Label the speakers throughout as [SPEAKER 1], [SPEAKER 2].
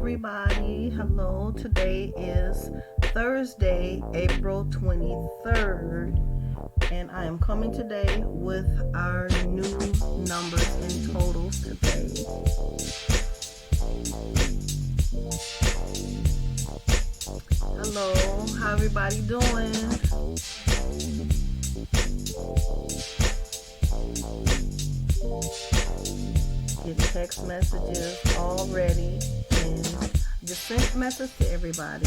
[SPEAKER 1] everybody. Hello. Today is Thursday, April 23rd, and I am coming today with our new numbers and totals today. Hello. How everybody doing? Get text messages already, and just sent a message to everybody.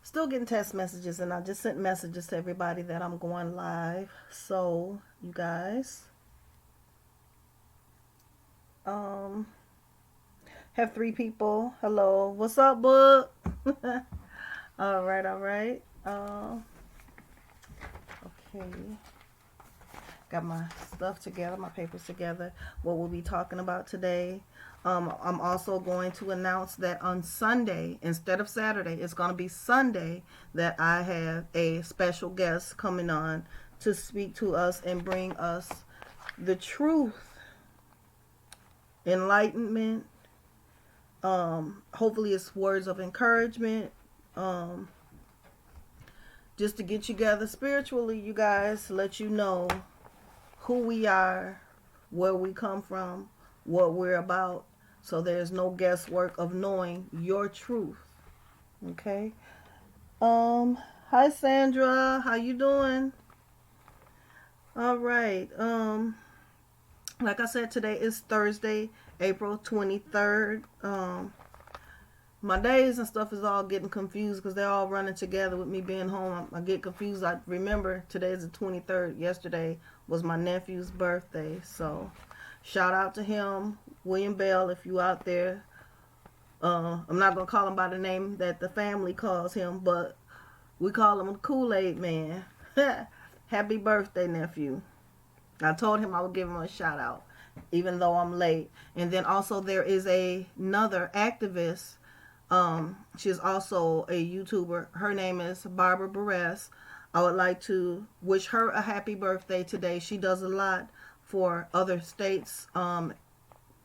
[SPEAKER 1] Still getting text messages, and I just sent messages to everybody that I'm going live. So you guys have 3 people. Hello, what's up, bud? all right. Okay, got my stuff together, my papers together, what we'll be talking about today. I'm also going to announce that on Sunday, instead of Saturday, it's going to be Sunday, that I have a special guest coming on to speak to us and bring us the truth, enlightenment. Hopefully it's words of encouragement, just to get you together spiritually, you guys, to let you know who we are, where we come from, what we're about, so there's no guesswork of knowing your truth. Okay. Hi Sandra, how you doing? All right. Like I said, today is Thursday, April 23rd. My days and stuff is all getting confused because they're all running together with me being home. I get confused. I remember today is the 23rd. Yesterday was my nephew's birthday. So shout out to him, William Bell, if you out there. I'm not going to call him by the name that the family calls him, but we call him the Kool-Aid Man. Happy birthday, nephew. I told him I would give him a shout out, even though I'm late. And then also there is another activist. She's also a YouTuber. Her name is Barbara Barres. I would like to wish her a happy birthday today. She does a lot for other states.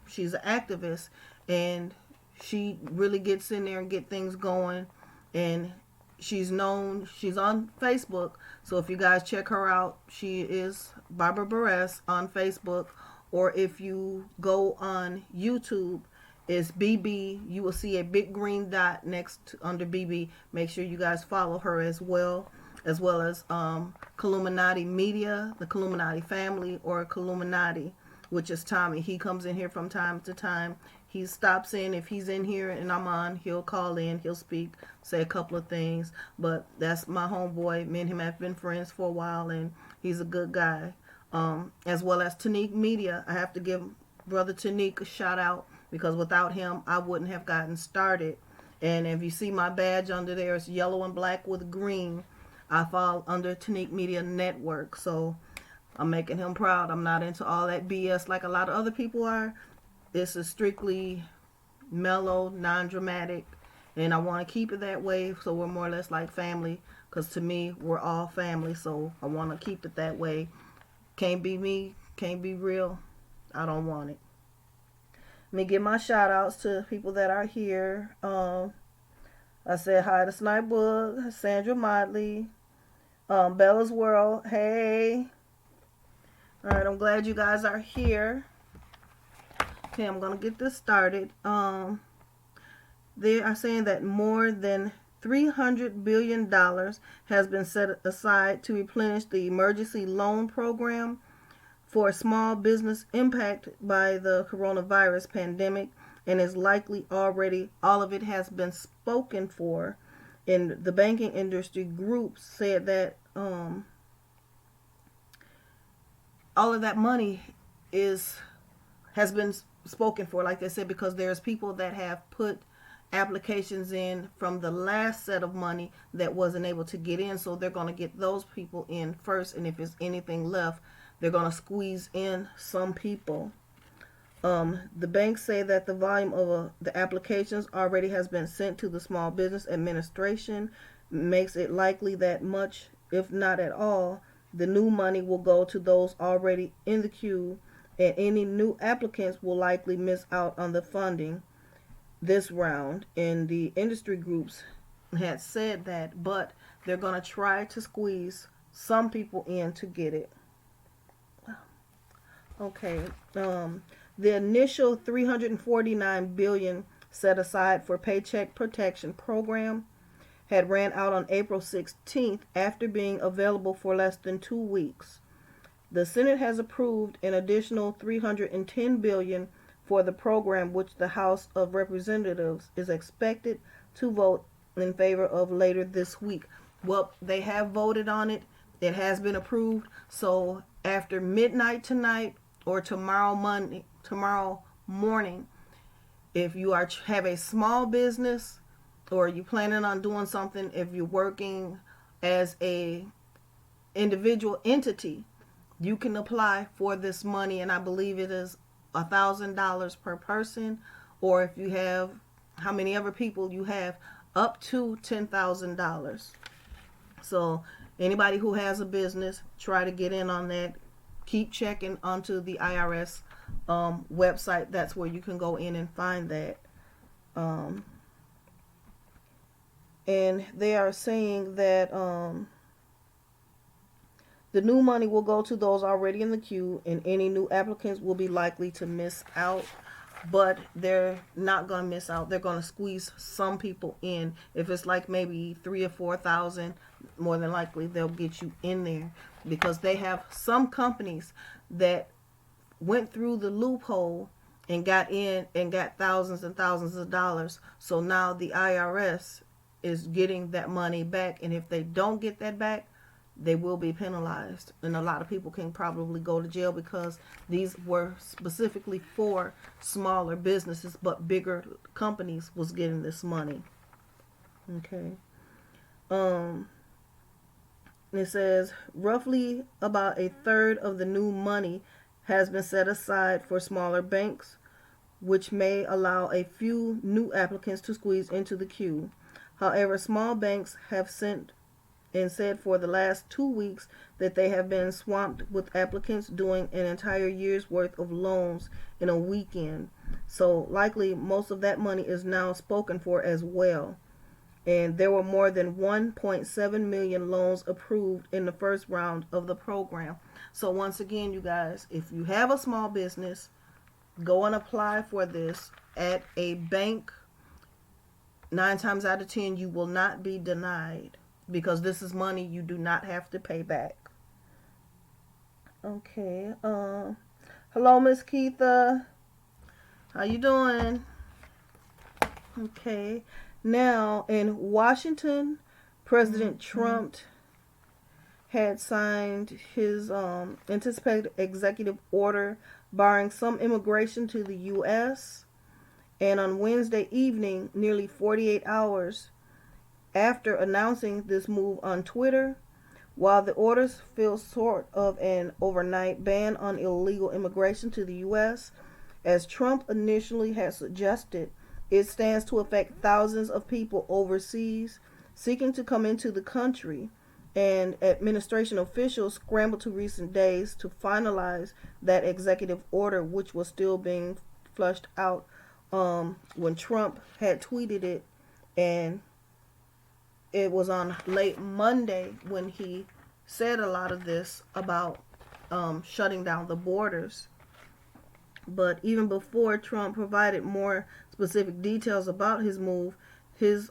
[SPEAKER 1] She's an activist, and she really gets in there and get things going. And she's known, she's on Facebook. So if you guys check her out, she is Barbara Barres on Facebook. Or if you go on YouTube, it's BB. You will see a big green dot next under BB. Make sure you guys follow her as well as Illuminati Media, the Illuminati family, or Illuminati, which is Tommy. He comes in here from time to time. He stops in. If he's in here and I'm on, he'll call in, he'll speak, say a couple of things. But that's my homeboy. Me and him have been friends for a while, and he's a good guy. As well as Tanique Media. I have to give Brother Tanique a shout out, because without him, I wouldn't have gotten started. And if you see my badge under there, it's yellow and black with green. I fall under Tanique Media Network. So I'm making him proud. I'm not into all that BS like a lot of other people are. This is strictly mellow, non-dramatic, and I want to keep it that way, so we're more or less like family, because to me, we're all family, so I want to keep it that way. Can't be me, can't be real. I don't want it. Let me give my shout outs to people that are here. I said hi to Snipebook, Sandra Motley, Bella's World. Hey. Alright, I'm glad you guys are here. Okay, I'm going to get this started. They are saying that more than $300 billion has been set aside to replenish the emergency loan program for small business impacted by the coronavirus pandemic, and is likely already, all of it has been spoken for. And the banking industry groups said that all of that money has been spoken for, like they said, because there's people that have put applications in from the last set of money that wasn't able to get in, so they're going to get those people in first, and if there's anything left, they're going to squeeze in some people. The banks say that the volume of the applications already has been sent to the Small Business Administration, makes it likely that much, if not at all, the new money will go to those already in the queue and any new applicants will likely miss out on the funding this round. And the industry groups had said that, but they're going to try to squeeze some people in to get it. Okay. The initial $349 billion set aside for Paycheck Protection Program had ran out on April 16th after being available for less than 2 weeks. The Senate has approved an additional $310 billion for the program, which the House of Representatives is expected to vote in favor of later this week. Well, they have voted on it. It has been approved. So after midnight tonight or tomorrow morning, if you have a small business or you planning on doing something, if you're working as a individual entity, you can apply for this money, and I believe it is $1,000 per person, or if you have how many other people you have, up to $10,000. So anybody who has a business, try to get in on that. Keep checking onto the IRS website. That's where you can go in and find that. And they are saying that the new money will go to those already in the queue, and any new applicants will be likely to miss out. But they're not going to miss out. They're going to squeeze some people in. If it's like maybe 3,000 or 4,000, more than likely they'll get you in there, because they have some companies that went through the loophole and got in and got thousands and thousands of dollars. So now the IRS is getting that money back, and if they don't get that back, they will be penalized, and a lot of people can probably go to jail, because these were specifically for smaller businesses, but bigger companies was getting this money. Okay. It says roughly about a third of the new money has been set aside for smaller banks, which may allow a few new applicants to squeeze into the queue. However, small banks have sent and said for the last 2 weeks that they have been swamped with applicants doing an entire year's worth of loans in a weekend. So likely most of that money is now spoken for as well. And there were more than 1.7 million loans approved in the first round of the program. So once again, you guys, if you have a small business, go and apply for this at a bank. 9 times out of 10, you will not be denied, because this is money you do not have to pay back. Okay. Hello, Miss Keitha. How you doing? Okay. Now, in Washington, President Trump had signed his anticipated executive order barring some immigration to the U.S. And on Wednesday evening, nearly 48 hours after announcing this move on Twitter, while the orders fill sort of an overnight ban on illegal immigration to the U.S., as Trump initially had suggested, it stands to affect thousands of people overseas seeking to come into the country, and administration officials scrambled to recent days to finalize that executive order, which was still being flushed out when Trump had tweeted it, and it was on late Monday when he said a lot of this about shutting down the borders. But even before Trump provided more specific details about his move, his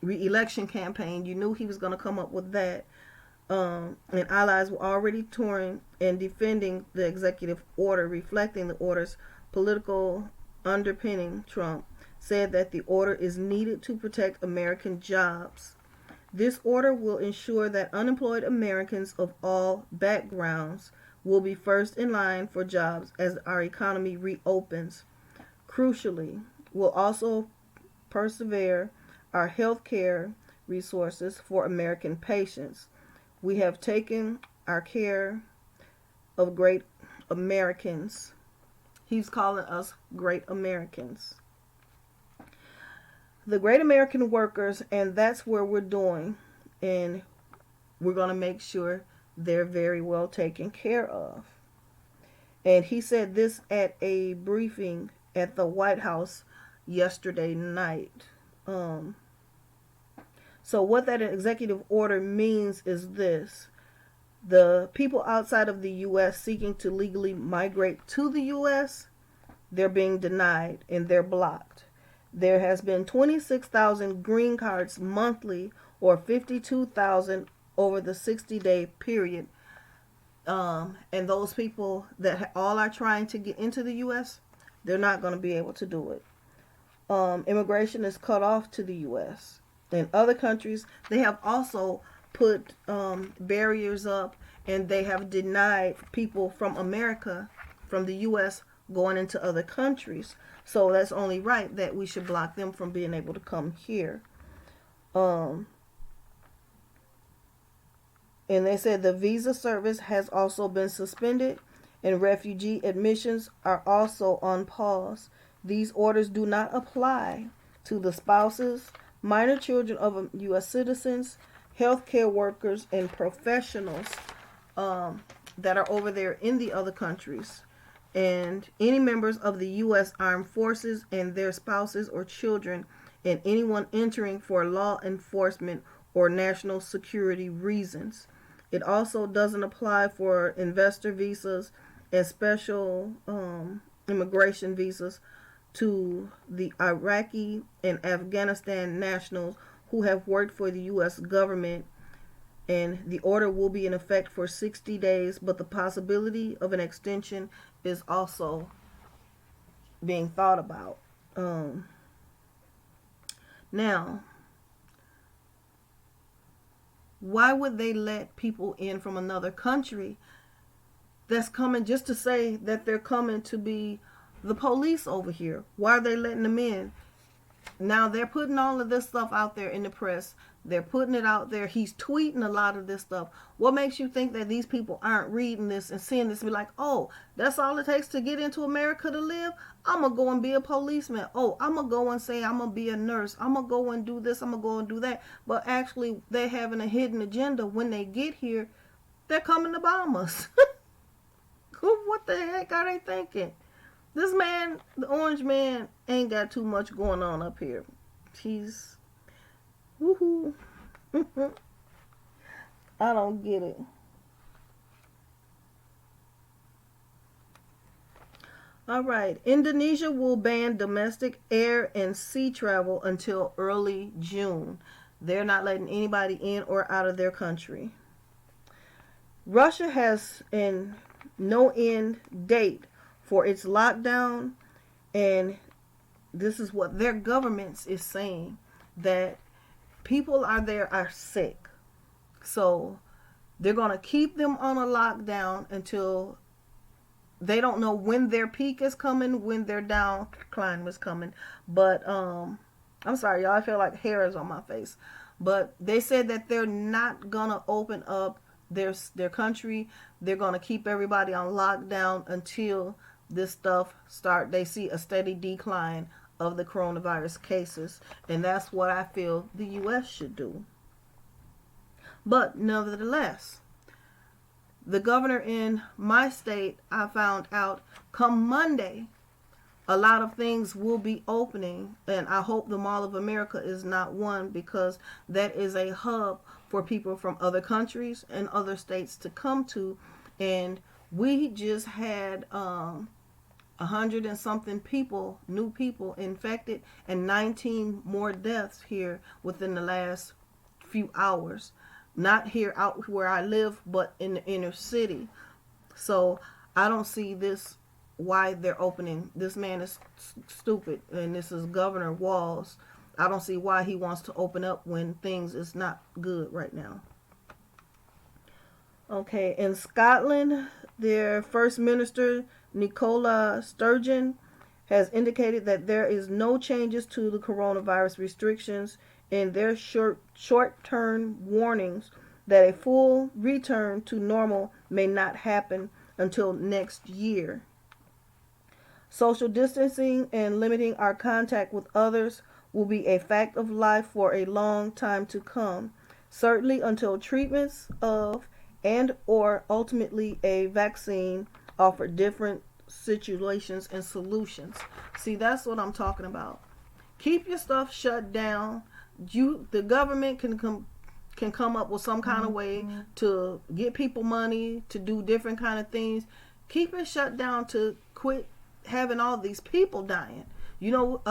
[SPEAKER 1] re-election campaign, you knew he was going to come up with that. And allies were already touring and defending the executive order, reflecting the order's political underpinning. Trump said that the order is needed to protect American jobs. This order will ensure that unemployed Americans of all backgrounds will be first in line for jobs as our economy reopens. Crucially, will also preserve our health care resources for American patients. We have taken our care of great Americans. He's calling us great Americans. The great American workers, and that's where we're doing. And we're going to make sure they're very well taken care of. And he said this at a briefing at the White House yesterday night. Um, so what that executive order means is this: the people outside of the U.S. seeking to legally migrate to the U.S., they're being denied and they're blocked. There has been 26,000 green cards monthly, or 52,000 over the 60-day period. And those people that all are trying to get into the U.S., they're not going to be able to do it. Immigration is cut off to the U.S. In other countries, they have also put barriers up, and they have denied people from America, from the U.S., going into other countries. So that's only right that we should block them from being able to come here. And they said the visa service has also been suspended, and refugee admissions are also on pause. These orders do not apply to the spouses, minor children of U.S. citizens, healthcare workers, and professionals that are over there in the other countries, and any members of the U.S. Armed Forces and their spouses or children, and anyone entering for law enforcement or national security reasons. It also doesn't apply for investor visas and special immigration visas to the Iraqi and Afghanistan nationals who have worked for the U.S. government. And the order will be in effect for 60 days, but the possibility of an extension is also being thought about. Now, why would they let people in from another country that's coming just to say that they're coming to be the police over here? Why are they letting them in? Now they're putting all of this stuff out there in the press. They're putting it out there. He's tweeting a lot of this stuff. What makes you think that these people aren't reading this and seeing this and be like, oh, that's all it takes to get into America to live? I'm going to go and be a policeman. Oh, I'm going to go and say I'm going to be a nurse. I'm going to go and do this. I'm going to go and do that. But actually, they're having a hidden agenda. When they get here, they're coming to bomb us. What the heck are they thinking? This man, the orange man, ain't got too much going on up here. He's... woohoo. I don't get it. Alright. Indonesia will ban domestic air and sea travel until early June. They're not letting anybody in or out of their country. Russia has an no end date for its lockdown, and this is what their government is saying, that people are sick. So they're going to keep them on a lockdown until they don't know when their peak is coming, when their downcline is coming. But I'm sorry, y'all, I feel like hair is on my face. But they said that they're not going to open up their country. They're going to keep everybody on lockdown until this stuff they see a steady decline of the coronavirus cases. And that's what I feel the U.S. should do. But nevertheless, the governor in my state, I found out, come Monday, a lot of things will be opening, and I hope the Mall of America is not one, because that is a hub for people from other countries and other states to come to. And we just had 100 and something people, new people infected, and 19 more deaths here within the last few hours. Not here out where I live, but in the inner city. So I don't see this, why they're opening. This man is stupid, and this is Governor Walz. I don't see why he wants to open up when things is not good right now. Okay, in Scotland, their First Minister, Nicola Sturgeon, has indicated that there is no changes to the coronavirus restrictions, and their short-term warnings that a full return to normal may not happen until next year. Social distancing and limiting our contact with others will be a fact of life for a long time to come, certainly until treatments of and or ultimately a vaccine offer different situations and solutions. See, that's what I'm talking about. Keep your stuff shut down. The government can come up with some kind of way to get people money to do different kind of things. Keep it shut down to quit having all these people dying. You know,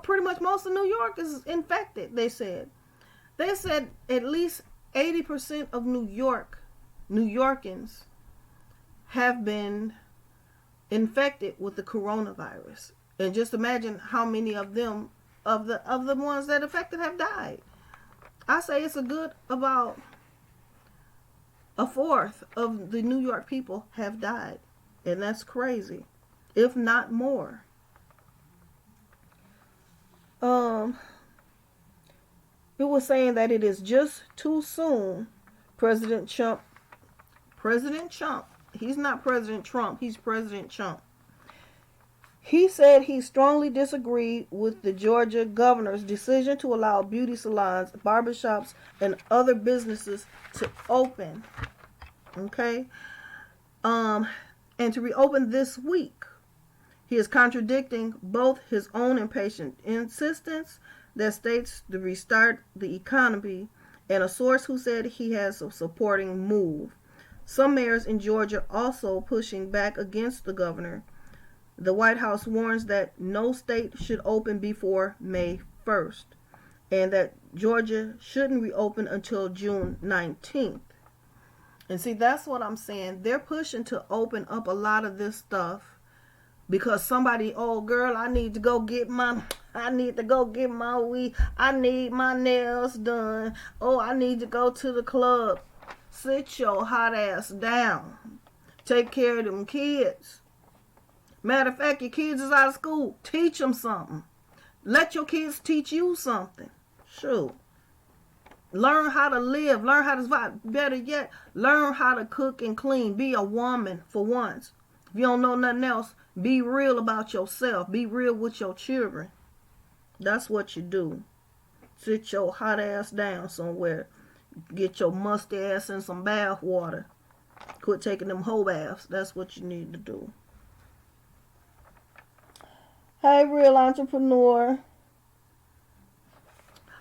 [SPEAKER 1] pretty much most of New York is infected. They said at least 80% of New Yorkers have been infected with the coronavirus, and just imagine how many of them, of the ones that affected, have died. I say it's about a fourth of the New York people have died, and that's crazy, if not more. It was saying that it is just too soon. President Trump, he's not President Trump, he's President Trump. He said he strongly disagreed with the Georgia governor's decision to allow beauty salons, barbershops, and other businesses to open. Okay? And to reopen this week. He is contradicting both his own impatient insistence that states to restart the economy and a source who said he has a supporting move. Some mayors in Georgia also pushing back against the governor. The White House warns that no state should open before May 1st and that Georgia shouldn't reopen until June 19th. And see, that's what I'm saying. They're pushing to open up a lot of this stuff because somebody, oh girl, I need to go get my weed. I need my nails done. Oh, I need to go to the club. Sit your hot ass down. Take care of them kids. Matter of fact, your kids is out of school. Teach them something. Let your kids teach you something. Shoot. Learn how to live. Learn how to survive. Better yet, learn how to cook and clean. Be a woman for once. If you don't know nothing else, be real about yourself. Be real with your children. That's what you do. Sit your hot ass down somewhere. Get your musty ass in some bath water. Quit taking them whole baths. That's what you need to do. Hey, real entrepreneur.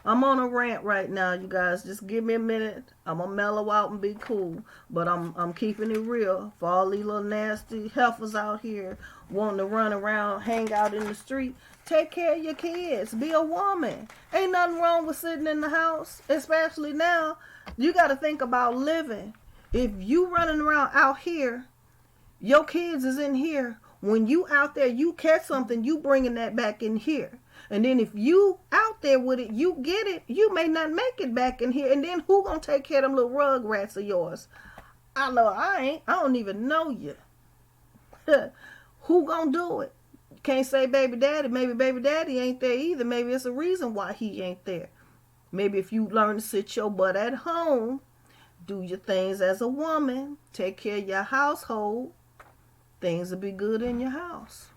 [SPEAKER 1] I'm on a rant right now, you guys. Just give me a minute. I'm gonna mellow out and be cool. But I'm keeping it real for all these little nasty heifers out here wanting to run around, hang out in the street. Take care of your kids. Be a woman. Ain't nothing wrong with sitting in the house, especially now. You got to think about living. If you running around out here, your kids is in here. When you out there, you catch something, you bringing that back in here. And then if you out there with it, you get it, you may not make it back in here. And then who gonna take care of them little rug rats of yours? I know I ain't. I don't even know you. Who gonna do it? Can't say baby daddy. Maybe baby daddy ain't there either. Maybe it's a reason why he ain't there. Maybe if you learn to sit your butt at home, do your things as a woman, take care of your household, things will be good in your house.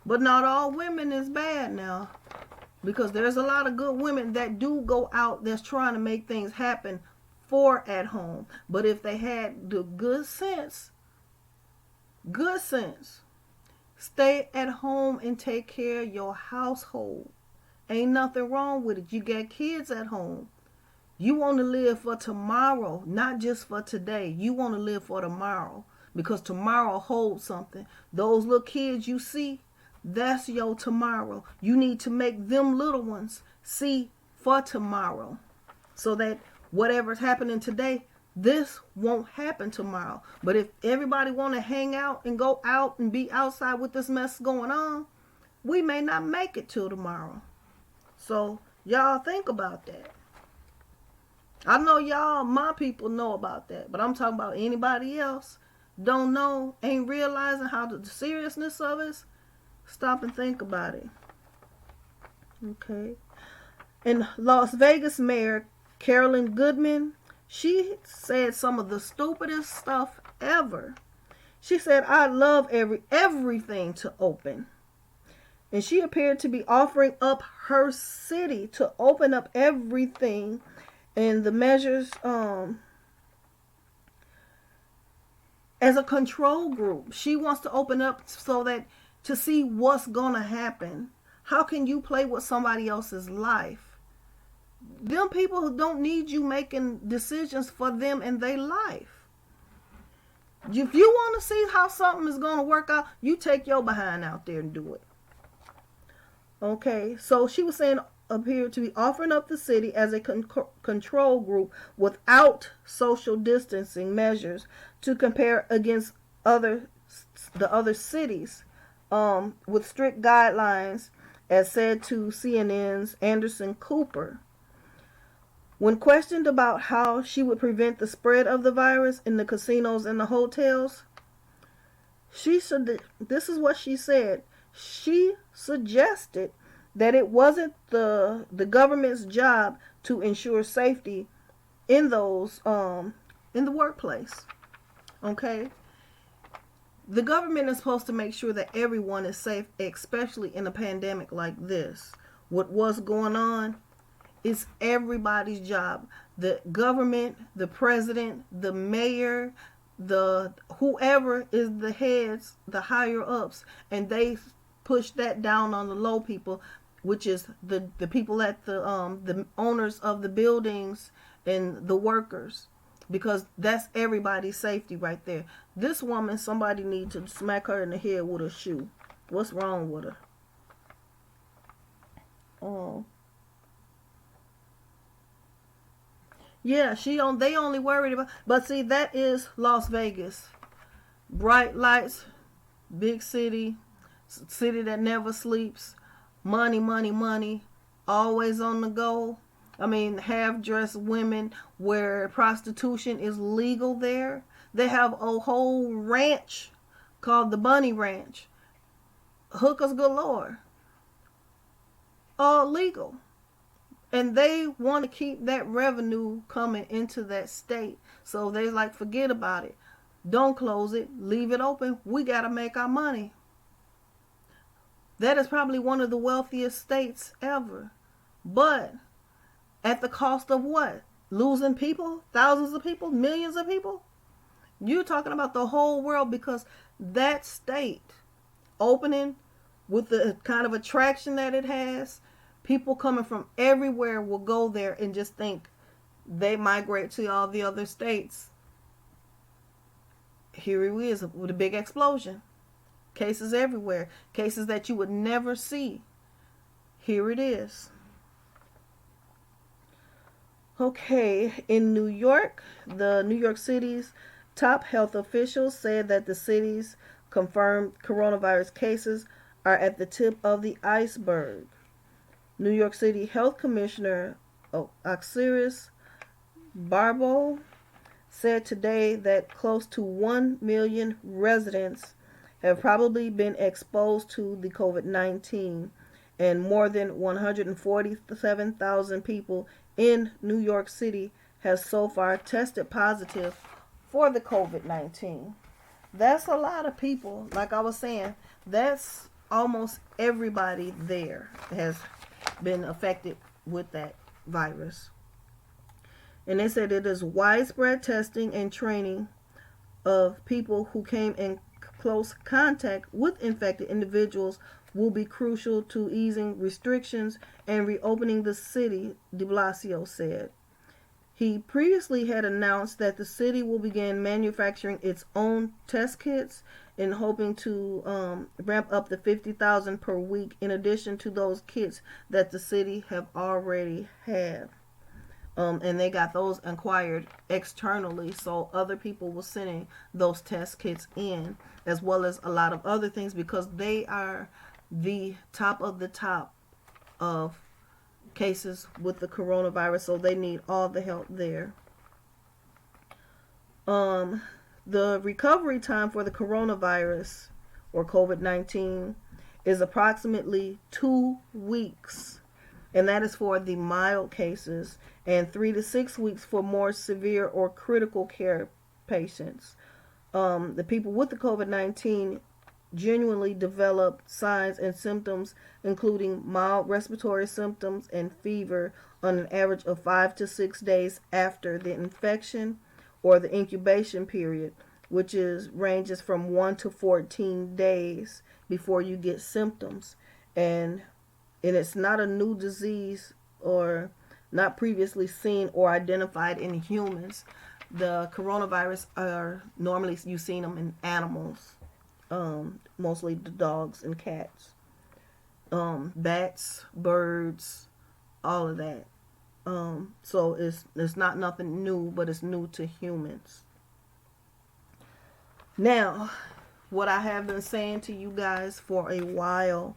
[SPEAKER 1] But not all women is bad now, because there's a lot of good women that do go out that's trying to make things happen for at home. But if they had the good sense, stay at home and take care of your household. Ain't nothing wrong with it. You got kids at home. You want to live for tomorrow, not just for today. You want to live for tomorrow, because tomorrow holds something. Those little kids you see, that's your tomorrow. You need to make them little ones see for tomorrow, so that whatever's happening today, this won't happen tomorrow. But if everybody want to hang out and go out and be outside with this mess going on, we may not make it till tomorrow. So y'all think about that. I know y'all, my people, know about that, but I'm talking about anybody else don't know, ain't realizing how the seriousness of it. Stop and think about it. Okay. And Las Vegas Mayor Carolyn Goodman, she said some of the stupidest stuff ever. She said, "I love everything to open." And she appeared to be offering up her city to open up everything. And the measures as a control group. She wants to open up so that to see what's going to happen. How can you play with somebody else's life? Them people don't need you making decisions for them and their life. If you want to see how something is going to work out, you take your behind out there and do it. Okay, so she was saying appeared to be offering up the city as a control group without social distancing measures to compare against the other cities with strict guidelines, as said to CNN's Anderson Cooper. When questioned about how she would prevent the spread of the virus in the casinos and the hotels, this is what she said. She suggested that it wasn't the government's job to ensure safety in those in the workplace. Okay? The government is supposed to make sure that everyone is safe, especially in a pandemic like this. What's going on is everybody's job. The government, the president, the mayor, the whoever is the heads, the higher ups, and they push that down on the low people, which is the people at the owners of the buildings and the workers, because that's everybody's safety right there. This woman, somebody needs to smack her in the head with a shoe. What's wrong with her? Oh. Yeah, they only worried about, but see, that is Las Vegas. Bright lights, big city that never sleeps, money, money, money, always on the go. I mean, half-dressed women where prostitution is legal there. They have a whole ranch called the Bunny Ranch. Hookers galore. All legal. And they want to keep that revenue coming into that state. So they're like, forget about it. Don't close it. Leave it open. We got to make our money. That is probably one of the wealthiest states ever. But at the cost of what? Losing people? Thousands of people? Millions of people? You're talking about the whole world, because that state opening with the kind of attraction that it has, people coming from everywhere will go there and just think they migrate to all the other states. Here it is with a big explosion. Cases everywhere. Cases that you would never see. Here it is. Okay, in New York, the New York City's top health officials said that the city's confirmed coronavirus cases are at the tip of the iceberg. New York City Health Commissioner Osiris Barbo said today that close to 1 million residents have probably been exposed to the COVID-19, and more than 147,000 people in New York City has so far tested positive for the COVID-19. That's a lot of people. Like I was saying, that's almost everybody there has been affected with that virus. And they said it is widespread testing and training of people who came in close contact with infected individuals will be crucial to easing restrictions and reopening the city, de Blasio said. He previously had announced that the city will begin manufacturing its own test kits and hoping to ramp up to 50,000 per week in addition to those kits that the city have already had. And they got those acquired externally, so other people were sending those test kits in, as well as a lot of other things, because they are the top of the top of cases with the coronavirus, so they need all the help there. The recovery time for the coronavirus or COVID-19 is approximately 2 weeks, and that is for the mild cases, and 3 to 6 weeks for more severe or critical care patients. The people with the COVID-19 genuinely develop signs and symptoms, including mild respiratory symptoms and fever, on an average of 5 to 6 days after the infection or the incubation period. which is ranges from 1 to 14 days before you get symptoms. And it's not a new disease or not previously seen or identified in humans. The coronavirus are normally you've seen them in animals, mostly the dogs and cats, bats, birds, all of that. So it's not nothing new, but it's new to humans. Now, what I have been saying to you guys for a while,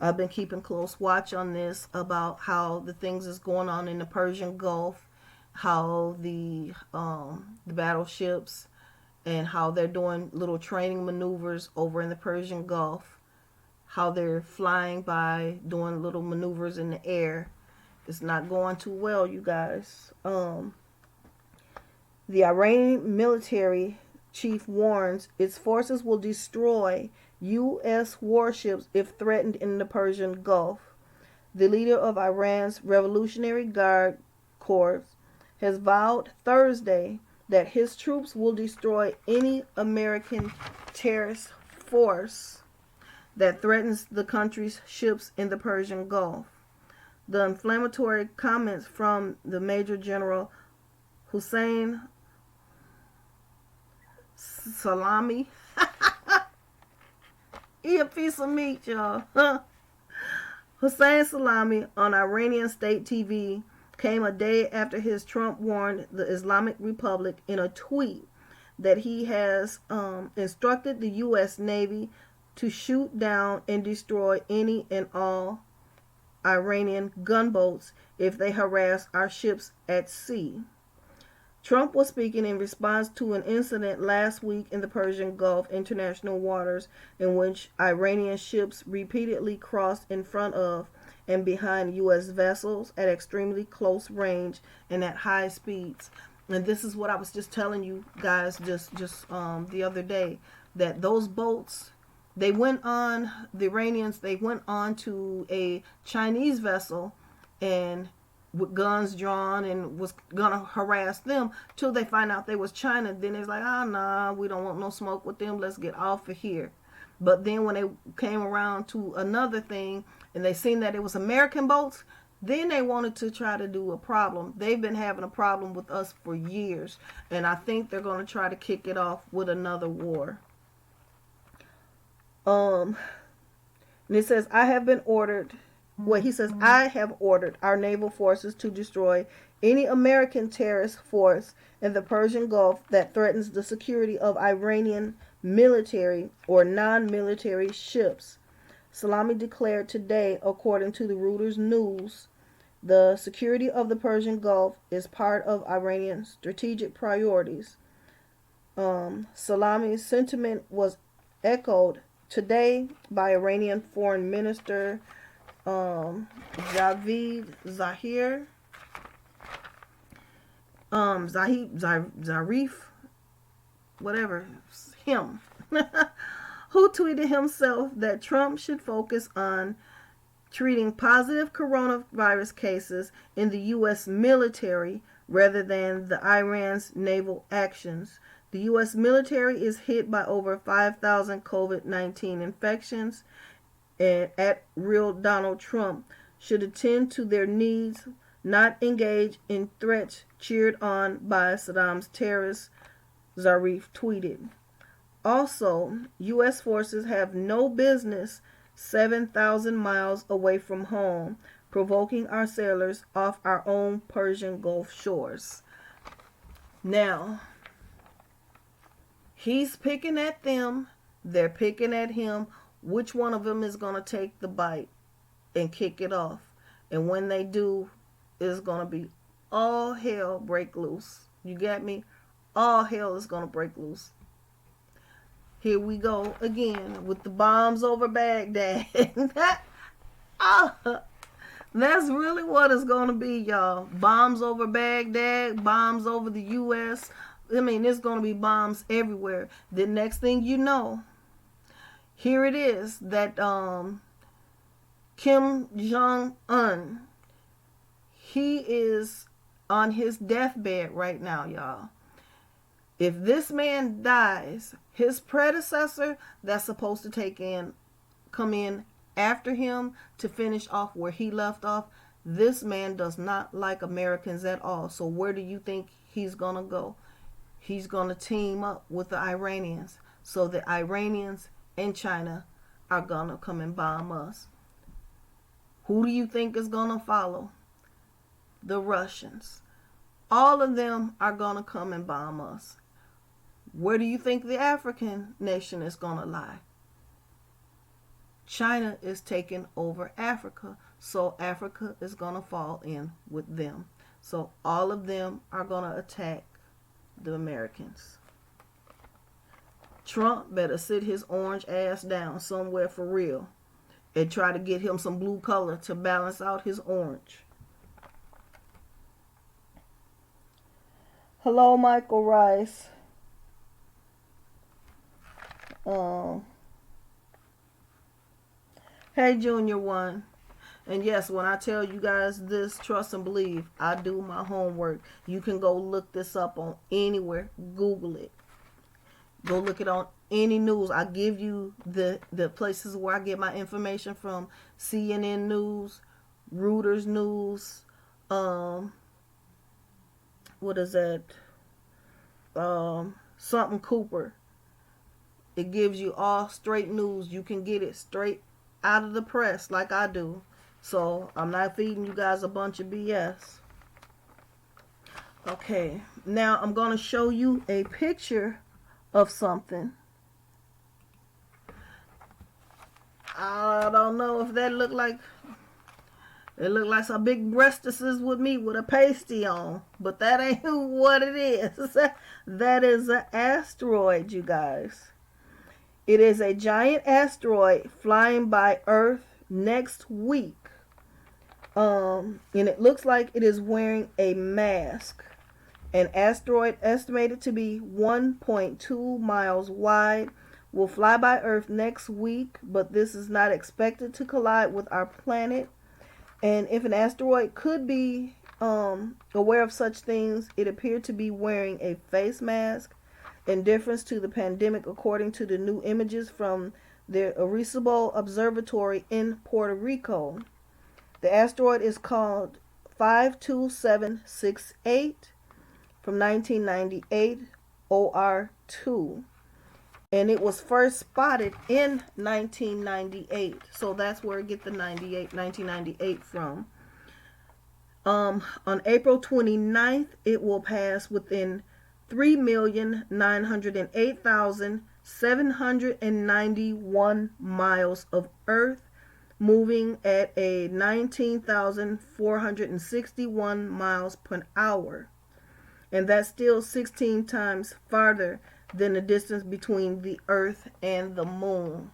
[SPEAKER 1] I've been keeping close watch on this about how the things is going on in the Persian Gulf, how the battleships and how they're doing little training maneuvers over in the Persian Gulf, how they're flying by doing little maneuvers in the air. It's not going too well, you guys. The Iranian military chief warns its forces will destroy U.S. warships if threatened in the Persian Gulf. The leader of Iran's Revolutionary Guard Corps has vowed Thursday that his troops will destroy any American terrorist force that threatens the country's ships in the Persian Gulf. The inflammatory comments from the Major General Hussein Salami. Eat a piece of meat, y'all. Hussein Salami on Iranian state TV came a day after his Trump warned the Islamic Republic in a tweet that he has instructed the U.S. Navy to shoot down and destroy any and all Iranian gunboats if they harass our ships at sea. Trump was speaking in response to an incident last week in the Persian Gulf international waters in which Iranian ships repeatedly crossed in front of and behind U.S. vessels at extremely close range and at high speeds. And this is what I was just telling you guys just the other day, that those boats, the Iranians, they went on to a Chinese vessel and with guns drawn and was gonna harass them till they find out they was China. Then it's like, nah, we don't want no smoke with them, let's get off of here. But then when they came around to another thing and they seen that it was American boats, then they wanted to try to do a problem. They've been having a problem with us for years, and I think they're going to try to kick it off with another war. And it says, I have ordered our naval forces to destroy any American terrorist force in the Persian Gulf that threatens the security of Iranian military or non-military ships. Salami declared today, according to the Reuters News, the security of the Persian Gulf is part of Iranian strategic priorities. Salami's sentiment was echoed today by Iranian Foreign Minister Javid Zarif, whatever, him, who tweeted himself that Trump should focus on treating positive coronavirus cases in the U.S. military rather than the Iran's naval actions. The U.S. military is hit by over 5,000 COVID-19 infections, and at real Donald Trump should attend to their needs, not engage in threats cheered on by Saddam's terrorists, Zarif tweeted. Also, U.S. forces have no business 7,000 miles away from home, provoking our sailors off our own Persian Gulf shores. Now, he's picking at them, they're picking at him. Which one of them is going to take the bite and kick it off? And when they do, it's going to be all hell break loose. You get me? All hell is going to break loose. Here we go again with the bombs over Baghdad. That's really what it's going to be, y'all. Bombs over Baghdad, bombs over the U.S. I mean, there's going to be bombs everywhere. The next thing you know, here it is that Kim Jong-un, he is on his deathbed right now, y'all. If this man dies, his predecessor that's supposed to come in after him to finish off where he left off, this man does not like Americans at all. So where do you think he's going to go? He's going to team up with the Iranians. So the Iranians and China are going to come and bomb us. Who do you think is going to follow? The Russians. All of them are going to come and bomb us. Where do you think the African nation is going to lie? China is taking over Africa, so Africa is going to fall in with them. So all of them are going to attack the Americans. Trump better sit his orange ass down somewhere for real and try to get him some blue color to balance out his orange. Hello, Michael Rice. Hey, Junior One. And yes, when I tell you guys this, trust and believe, I do my homework. You can go look this up on anywhere. Google it. Go look it on any news. I give you the places where I get my information from. CNN News, Reuters News, what is that? Something Cooper. It gives you all straight news. You can get it straight out of the press like I do. So I'm not feeding you guys a bunch of BS. Okay, now I'm going to show you a picture of something. I don't know if that looked like, it looked like some big breastises with me with a pasty on, but that ain't what it is. That is an asteroid, you guys. It is a giant asteroid flying by Earth next week. And it looks like it is wearing a mask. An asteroid estimated to be 1.2 miles wide will fly by Earth next week, but this is not expected to collide with our planet. And if an asteroid could be aware of such things, it appeared to be wearing a face mask. In difference to the pandemic, according to the new images from the Arecibo Observatory in Puerto Rico. The asteroid is called 52768 from 1998 OR2. And it was first spotted in 1998. So that's where I get the 1998 from. On April 29th, it will pass within 3,908,791 miles of Earth, moving at a 19,461 miles per hour. And that's still 16 times farther than the distance between the Earth and the Moon.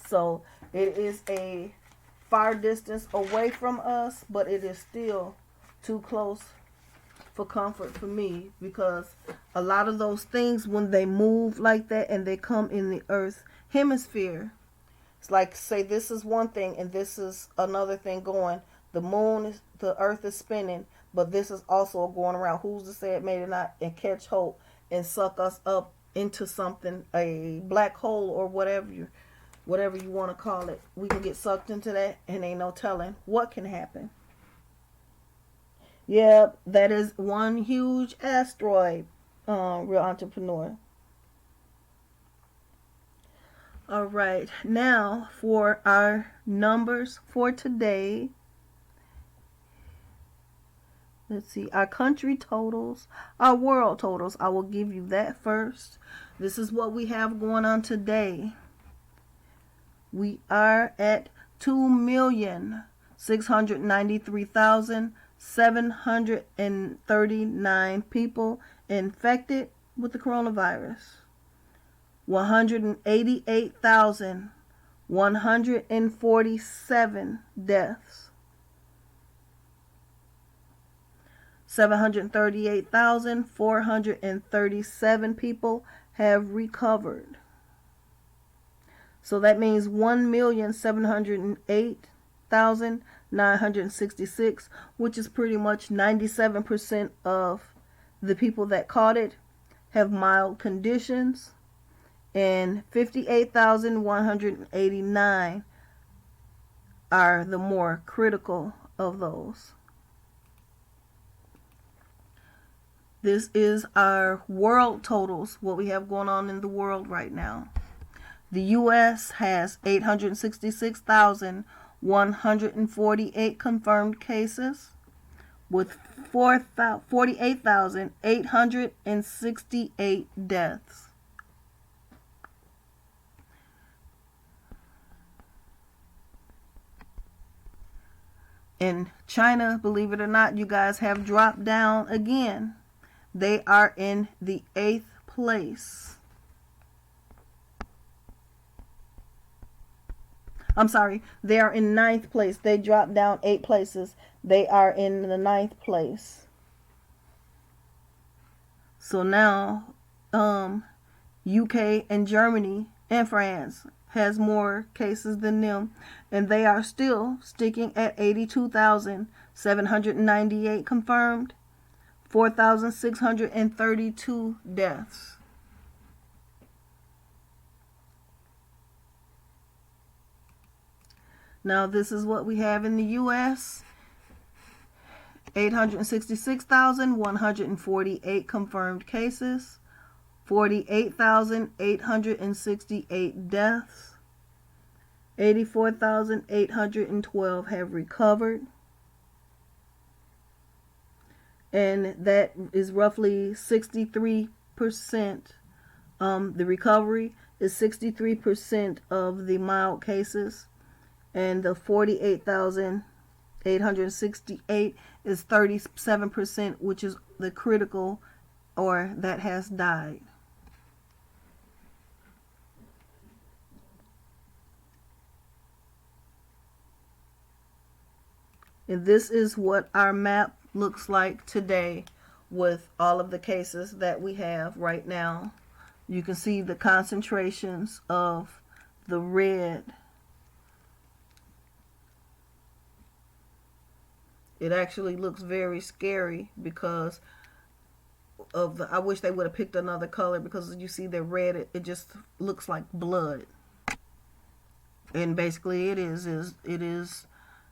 [SPEAKER 1] So it is a far distance away from us, but it is still too close for comfort for me, because a lot of those things, when they move like that and they come in the Earth's hemisphere, it's like, say this is one thing and this is another thing going. The moon is, the Earth is spinning, but this is also going around. Who's to say it may not and catch hold and suck us up into something, a black hole or whatever you want to call it. We can get sucked into that and ain't no telling what can happen. Yep, that is one huge asteroid, real entrepreneur. All right, now for our numbers for today. Let's see, our country totals, our world totals. I will give you that first. This is what we have going on today. We are at 2,693,739 people infected with the coronavirus. 188,147 deaths. 738,437 people have recovered. So that means 1,708,966, which is pretty much 97% of the people that caught it have mild conditions, and 58,189 are the more critical of those. This is our world totals, what we have going on in the world right now. The U.S. has 866,148 confirmed cases, with 48,868 deaths. In China, believe it or not, you guys, have dropped down again. They are in the 8th place. I'm sorry, they are in 9th place. They dropped down 8 places. They are in the 9th place. So now, UK and Germany and France has more cases than them, and they are still sticking at 82,798 confirmed, 4,632 deaths. Now this is what we have in the U.S. 866,148 confirmed cases, 48,868 deaths, 84,812 have recovered, and that is roughly 63%. The recovery is 63% of the mild cases, and the 48,868 is 37%, which is the critical, or that has died. And this is what our map looks like today with all of the cases that we have right now. You can see the concentrations of the red. It actually looks very scary because of the, I wish they would have picked another color, because you see the red, it just looks like blood. And basically it is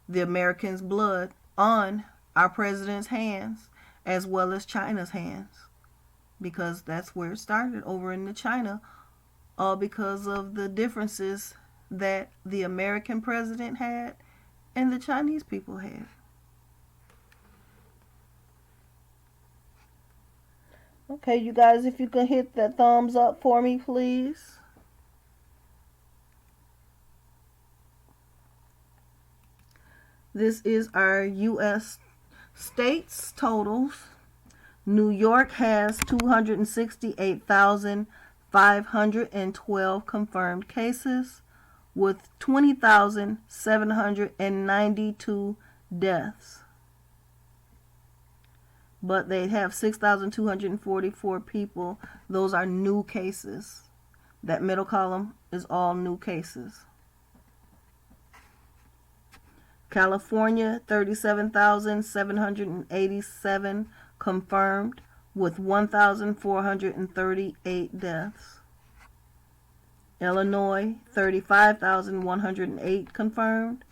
[SPEAKER 1] the Americans' blood on our president's hands, as well as China's hands, because that's where it started, over in China, all because of the differences that the American president had and the Chinese people had. Okay, you guys, if you can hit that thumbs up for me, please. This is our U.S. states totals. New York has 268,512 confirmed cases, with 20,792 deaths. But they have 6,244 people. Those are new cases. That middle column is all new cases. California, 37,787 confirmed, with 1,438 deaths. Illinois, 35,108 confirmed,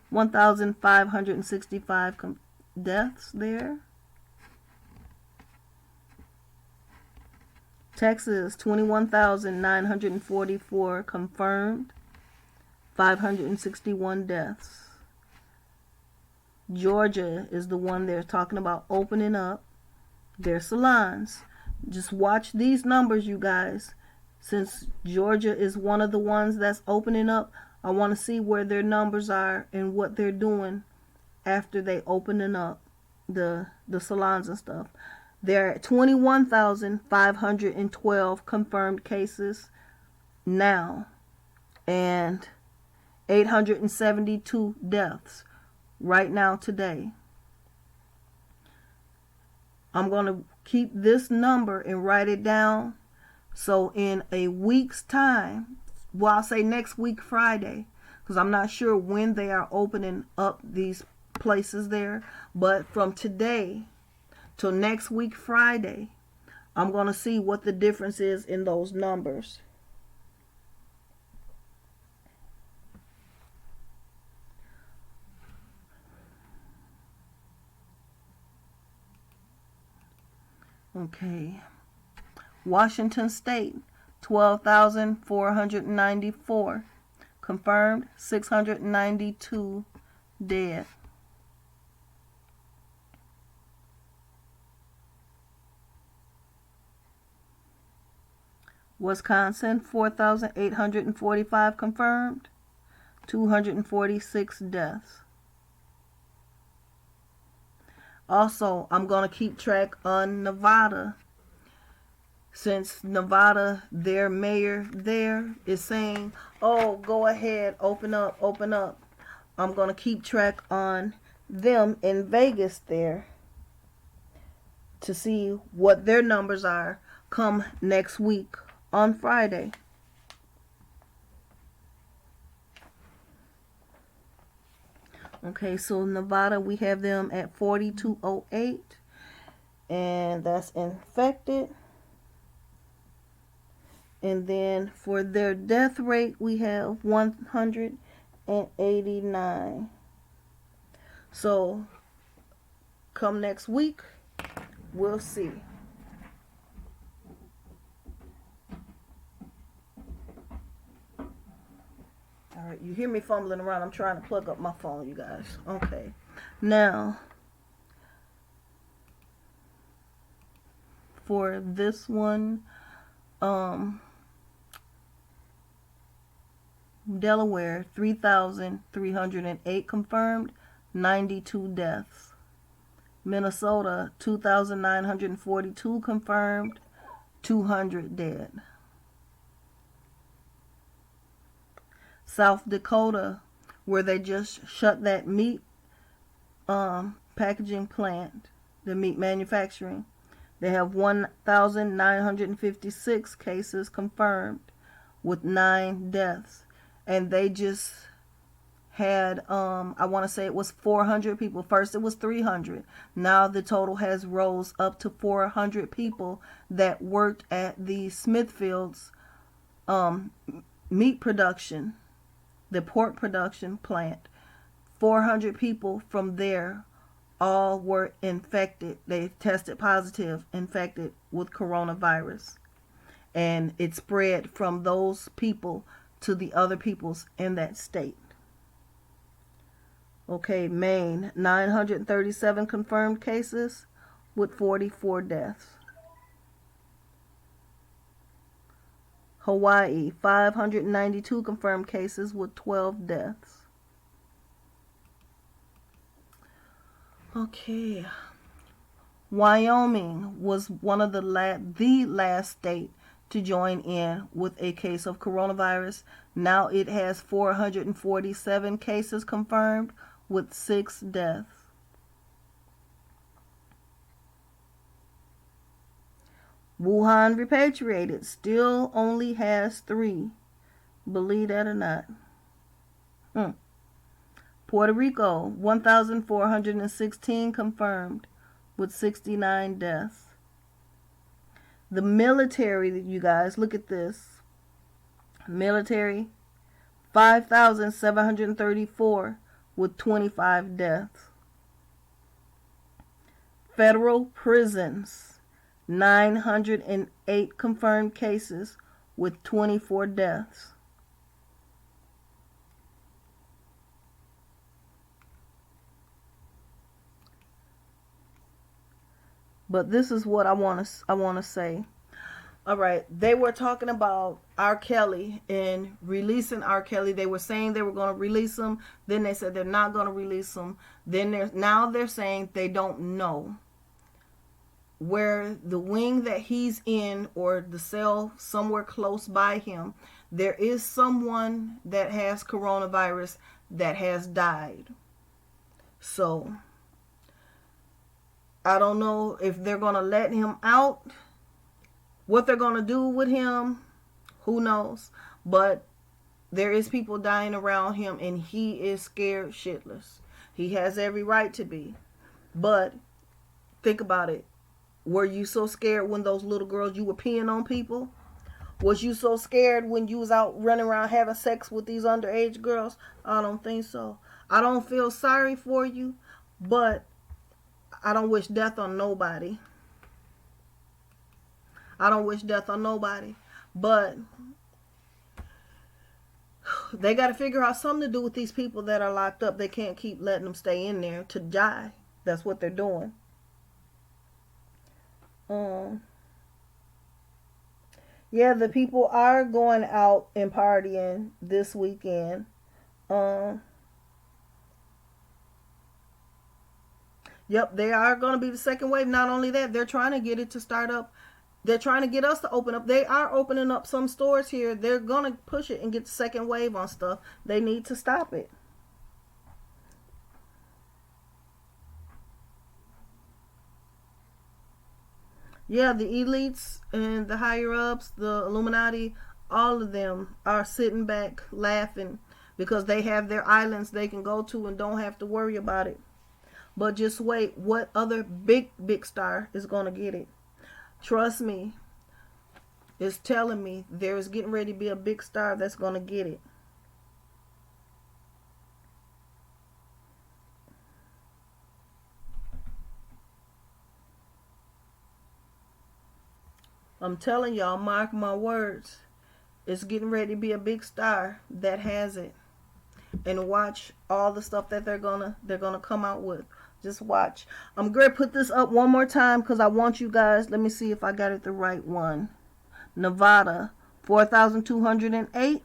[SPEAKER 1] 1,565 deaths there. Texas, 21,944 confirmed, 561 deaths. Georgia is the one they're talking about opening up their salons. Just watch these numbers, you guys. Since Georgia is one of the ones that's opening up, I want to see where their numbers are and what they're doing after they opening up the salons and stuff. They're at 21,512 confirmed cases now, and 872 deaths right now today. I'm going to keep this number and write it down, so in a week's time, well, I'll say next week Friday, because I'm not sure when they are opening up these places there, but from today till next week Friday, I'm going to see what the difference is in those numbers. Okay. Washington State, 12,494. Confirmed, 692 dead. Wisconsin, 4,845 confirmed, 246 deaths. Also, I'm going to keep track on Nevada. Since Nevada, their mayor there is saying, oh, go ahead, open up, open up. I'm going to keep track on them in Vegas there to see what their numbers are come next week on Friday. Okay, so Nevada, we have them at 4,208, and that's infected. And then for their death rate, we have 189. So come next week, we'll see. All right, you hear me fumbling around. I'm trying to plug up my phone, you guys. Okay. Now, for this one, Delaware, 3,308 confirmed, 92 deaths. Minnesota, 2,942 confirmed, 200 dead. South Dakota, where they just shut that meat packaging plant, the meat manufacturing, they have 1,956 cases confirmed with 9 deaths. And they just had, I want to say it was 400 people. First it was 300. Now the total has rose up to 400 people that worked at the Smithfield's meat production, the pork production plant. 400 people from there all were infected. They tested positive, infected with coronavirus. And it spread from those people to the other peoples in that state. Okay, Maine, 937 confirmed cases with 44 deaths. Hawaii, 592 confirmed cases with 12 deaths. Okay. Wyoming was one of the last state to join in with a case of coronavirus. Now it has 447 cases confirmed with 6 deaths. Wuhan repatriated still only has 3. Believe that or not. Puerto Rico, 1,416 confirmed with 69 deaths. The military, you guys, look at this. Military, 5,734 with 25 deaths. Federal prisons, 908 confirmed cases with 24 deaths. But this is what I want to say. All right, they were talking about R. Kelly and releasing R. Kelly. They were saying they were going to release him. Then they said they're not going to release him. Then now they're saying they don't know where the wing that he's in or the cell somewhere close by him. There is someone that has coronavirus that has died. So I don't know if they're going to let him out. What they're going to do with him, who knows? But there is people dying around him and he is scared shitless. He has every right to be. But think about it. Were you so scared when those little girls, you were peeing on people? Was you so scared when you was out running around having sex with these underage girls? I don't think so. I don't feel sorry for you, but I don't wish death on nobody. I don't wish death on nobody. But they got to figure out something to do with these people that are locked up. They can't keep letting them stay in there to die. That's what they're doing. Yeah, the people are going out and partying this weekend. Yep, they are going to be the second wave. Not only that, they're trying to get it to start up. They're trying to get us to open up. They are opening up some stores here. They're going to push it and get the second wave on stuff. They need to stop it. Yeah, the elites and the higher ups, the Illuminati, all of them are sitting back laughing because they have their islands they can go to and don't have to worry about it. But just wait, what other big star is going to get it? Trust me, it's telling me there's getting ready to be a big star that's going to get it. I'm telling y'all, mark my words. It's getting ready to be a big star that has it. And watch all the stuff that they're gonna come out with. Just watch. I'm going to put this up one more time because I want you guys. Let me see if I got it the right one. Nevada, 4,208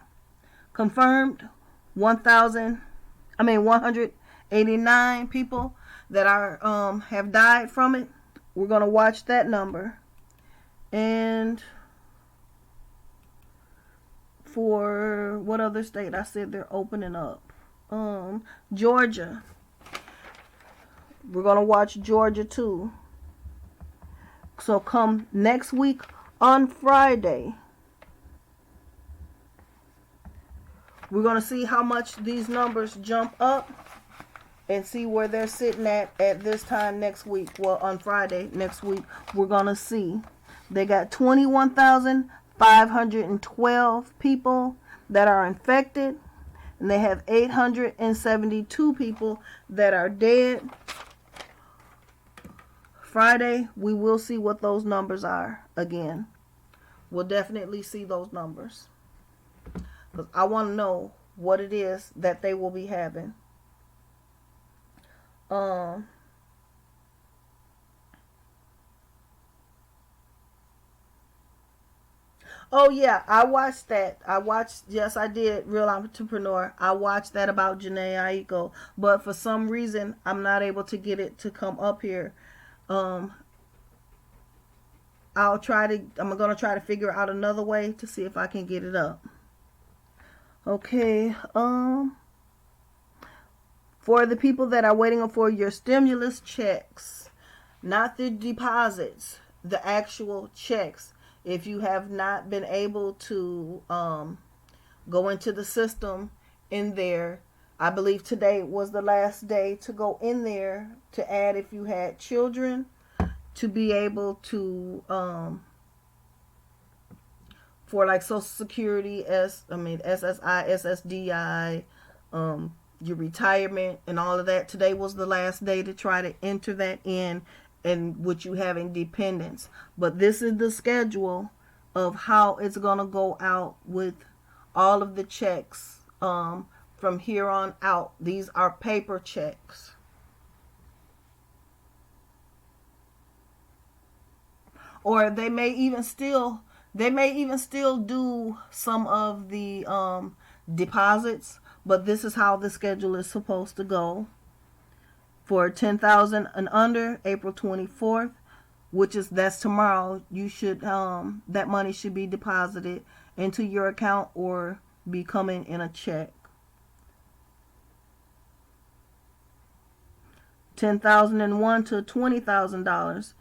[SPEAKER 1] confirmed. 189 people that are have died from it. We're gonna watch that number. And for what other state? I said they're opening up. Georgia. We're going to watch Georgia too. So come next week on Friday, we're going to see how much these numbers jump up and see where they're sitting at this time next week. Well, on Friday next week, we're going to see. They got 21,512 people that are infected, and they have 872 people that are dead. Friday, we will see what those numbers are again. We'll definitely see those numbers. Because I want to know what it is that they will be having. Oh yeah, I watched that. Yes, I did, Real Entrepreneur. I watched that about Janae Aiko. But for some reason, I'm not able to get it to come up here. I'm going to try to figure out another way to see if I can get it up. Okay, for the people that are waiting for your stimulus checks, not the deposits, the actual checks. If you have not been able to go into the system in there, I believe today was the last day to go in there to add if you had children, to be able to for like Social Security, SSI, SSDI, your retirement and all of that. Today was the last day to try to enter that in, and with you having dependents. But this is the schedule of how it's gonna go out with all of the checks from here on out. These are paper checks. Or they may even still do some of the deposits, but this is how the schedule is supposed to go. For 10,000 and under, April 24th, that's tomorrow, you should that money should be deposited into your account or be coming in a check. 10,001 to $20,000,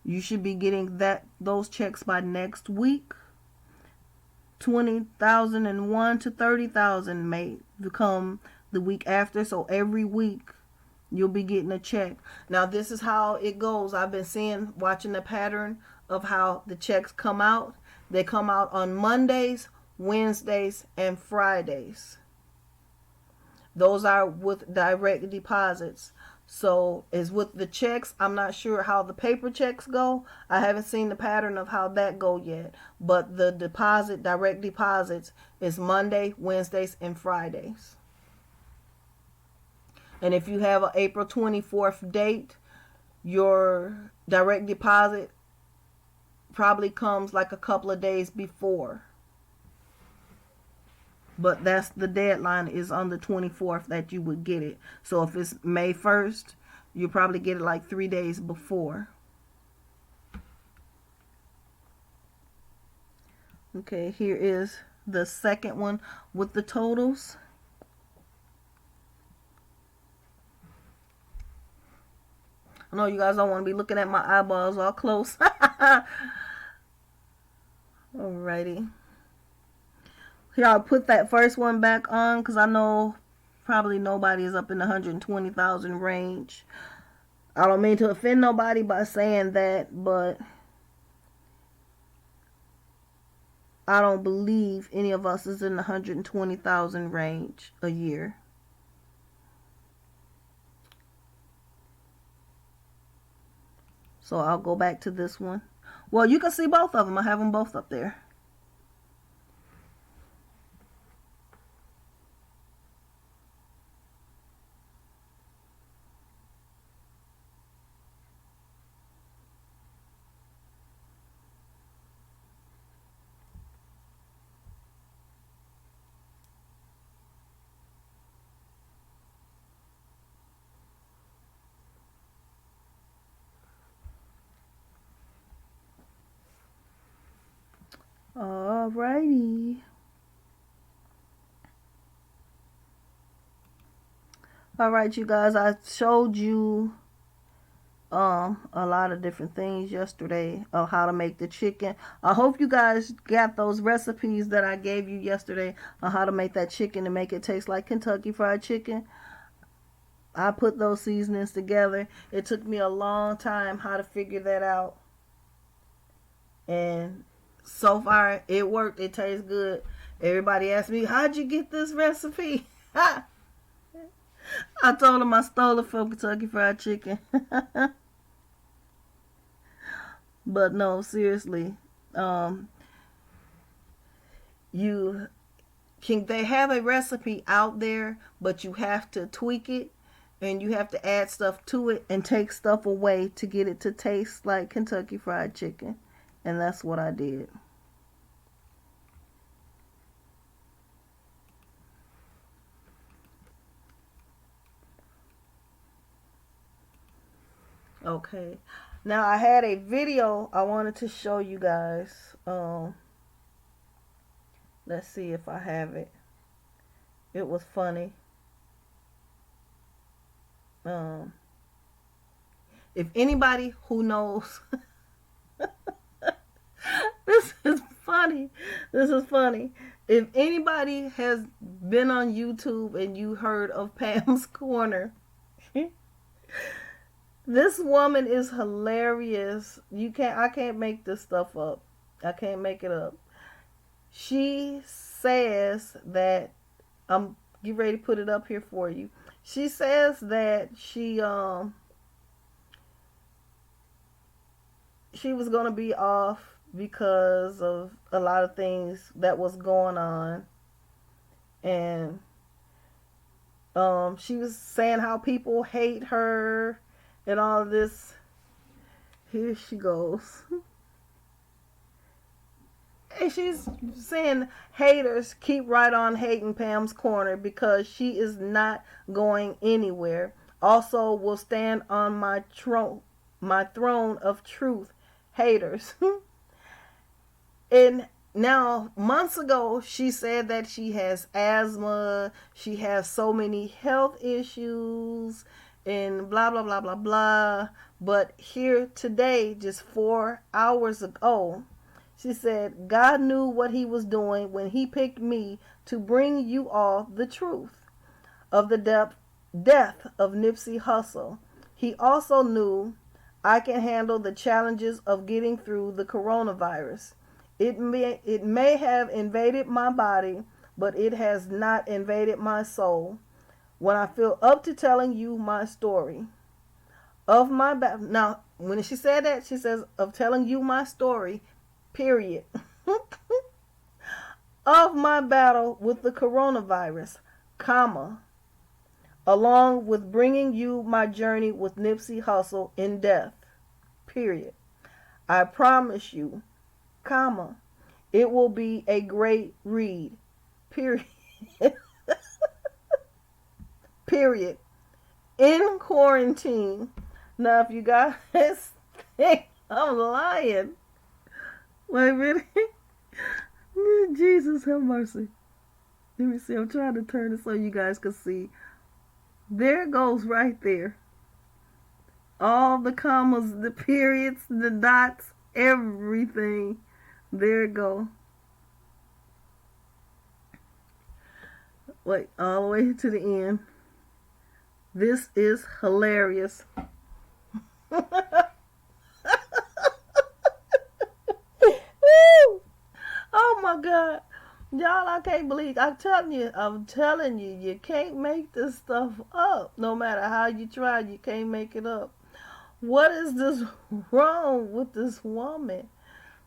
[SPEAKER 1] you should be getting those checks by next week. 20,001 to 30,000 may become the week after. So every week you'll be getting a check. Now, this is how it goes. I've been watching the pattern of how the checks come out. They come out on Mondays, Wednesdays, and Fridays. Those are with direct deposits. So, as with the checks, I'm not sure how the paper checks go. I haven't seen the pattern of how that go yet. But the direct deposits, is Monday, Wednesdays, and Fridays. And if you have an April 24th date, your direct deposit probably comes like a couple of days before. But that's the deadline, is on the 24th that you would get it. So if it's May 1st, you'll probably get it like 3 days before. Okay, here is the second one with the totals. I know you guys don't want to be looking at my eyeballs all close. Alrighty. Here, I'll put that first one back on because I know probably nobody is up in the 120,000 range. I don't mean to offend nobody by saying that, but I don't believe any of us is in the 120,000 range a year. So I'll go back to this one. Well, you can see both of them. I have them both up there. Alrighty. Alright, you guys, I showed you a lot of different things yesterday of how to make the chicken. I hope you guys got those recipes that I gave you yesterday on how to make that chicken and make it taste like Kentucky Fried Chicken. I put those seasonings together. It took me a long time how to figure that out. And so far, it worked. It tastes good. Everybody asked me, how'd you get this recipe? I told them I stole it from Kentucky Fried Chicken. But no, seriously. They have a recipe out there, but you have to tweak it. And you have to add stuff to it and take stuff away to get it to taste like Kentucky Fried Chicken. And that's what I did. Okay. Now I had a video I wanted to show you guys. Let's see if I have it. It was funny. If anybody who knows this is funny. This is funny. If anybody has been on YouTube and you heard of Pam's Corner, this woman is hilarious. I can't make this stuff up. I can't make it up. She says that, I'm getting ready to put it up here for you. She says that she was going to be off because of a lot of things that was going on. And she was saying how people hate her and all this. Here she goes. And she's saying haters keep right on hating Pam's Corner because she is not going anywhere. Also will stand on my throne of truth. Haters. And now, months ago, she said that she has asthma, she has so many health issues, and blah, blah, blah, blah, blah. But here today, just 4 hours ago, she said, God knew what he was doing when he picked me to bring you all the truth of the death of Nipsey Hussle. He also knew I can handle the challenges of getting through the coronavirus. It may have invaded my body, but it has not invaded my soul. When I feel up to telling you my story of my now when she said that, she says of telling you my story, period, of my battle with the coronavirus, comma, along with bringing you my journey with Nipsey Hussle in death, period. I promise you, comma, it will be a great read, period. Period. In quarantine. Now, if you guys think I'm lying, wait a minute. Jesus have mercy. Let me see. I'm trying to turn it so you guys can see. There it goes right there. All the commas, the periods, the dots, everything. There it go. Wait, all the way to the end. This is hilarious. Oh my God. Y'all, I can't believe. I'm telling you, you can't make this stuff up. No matter how you try, you can't make it up. What is this wrong with this woman?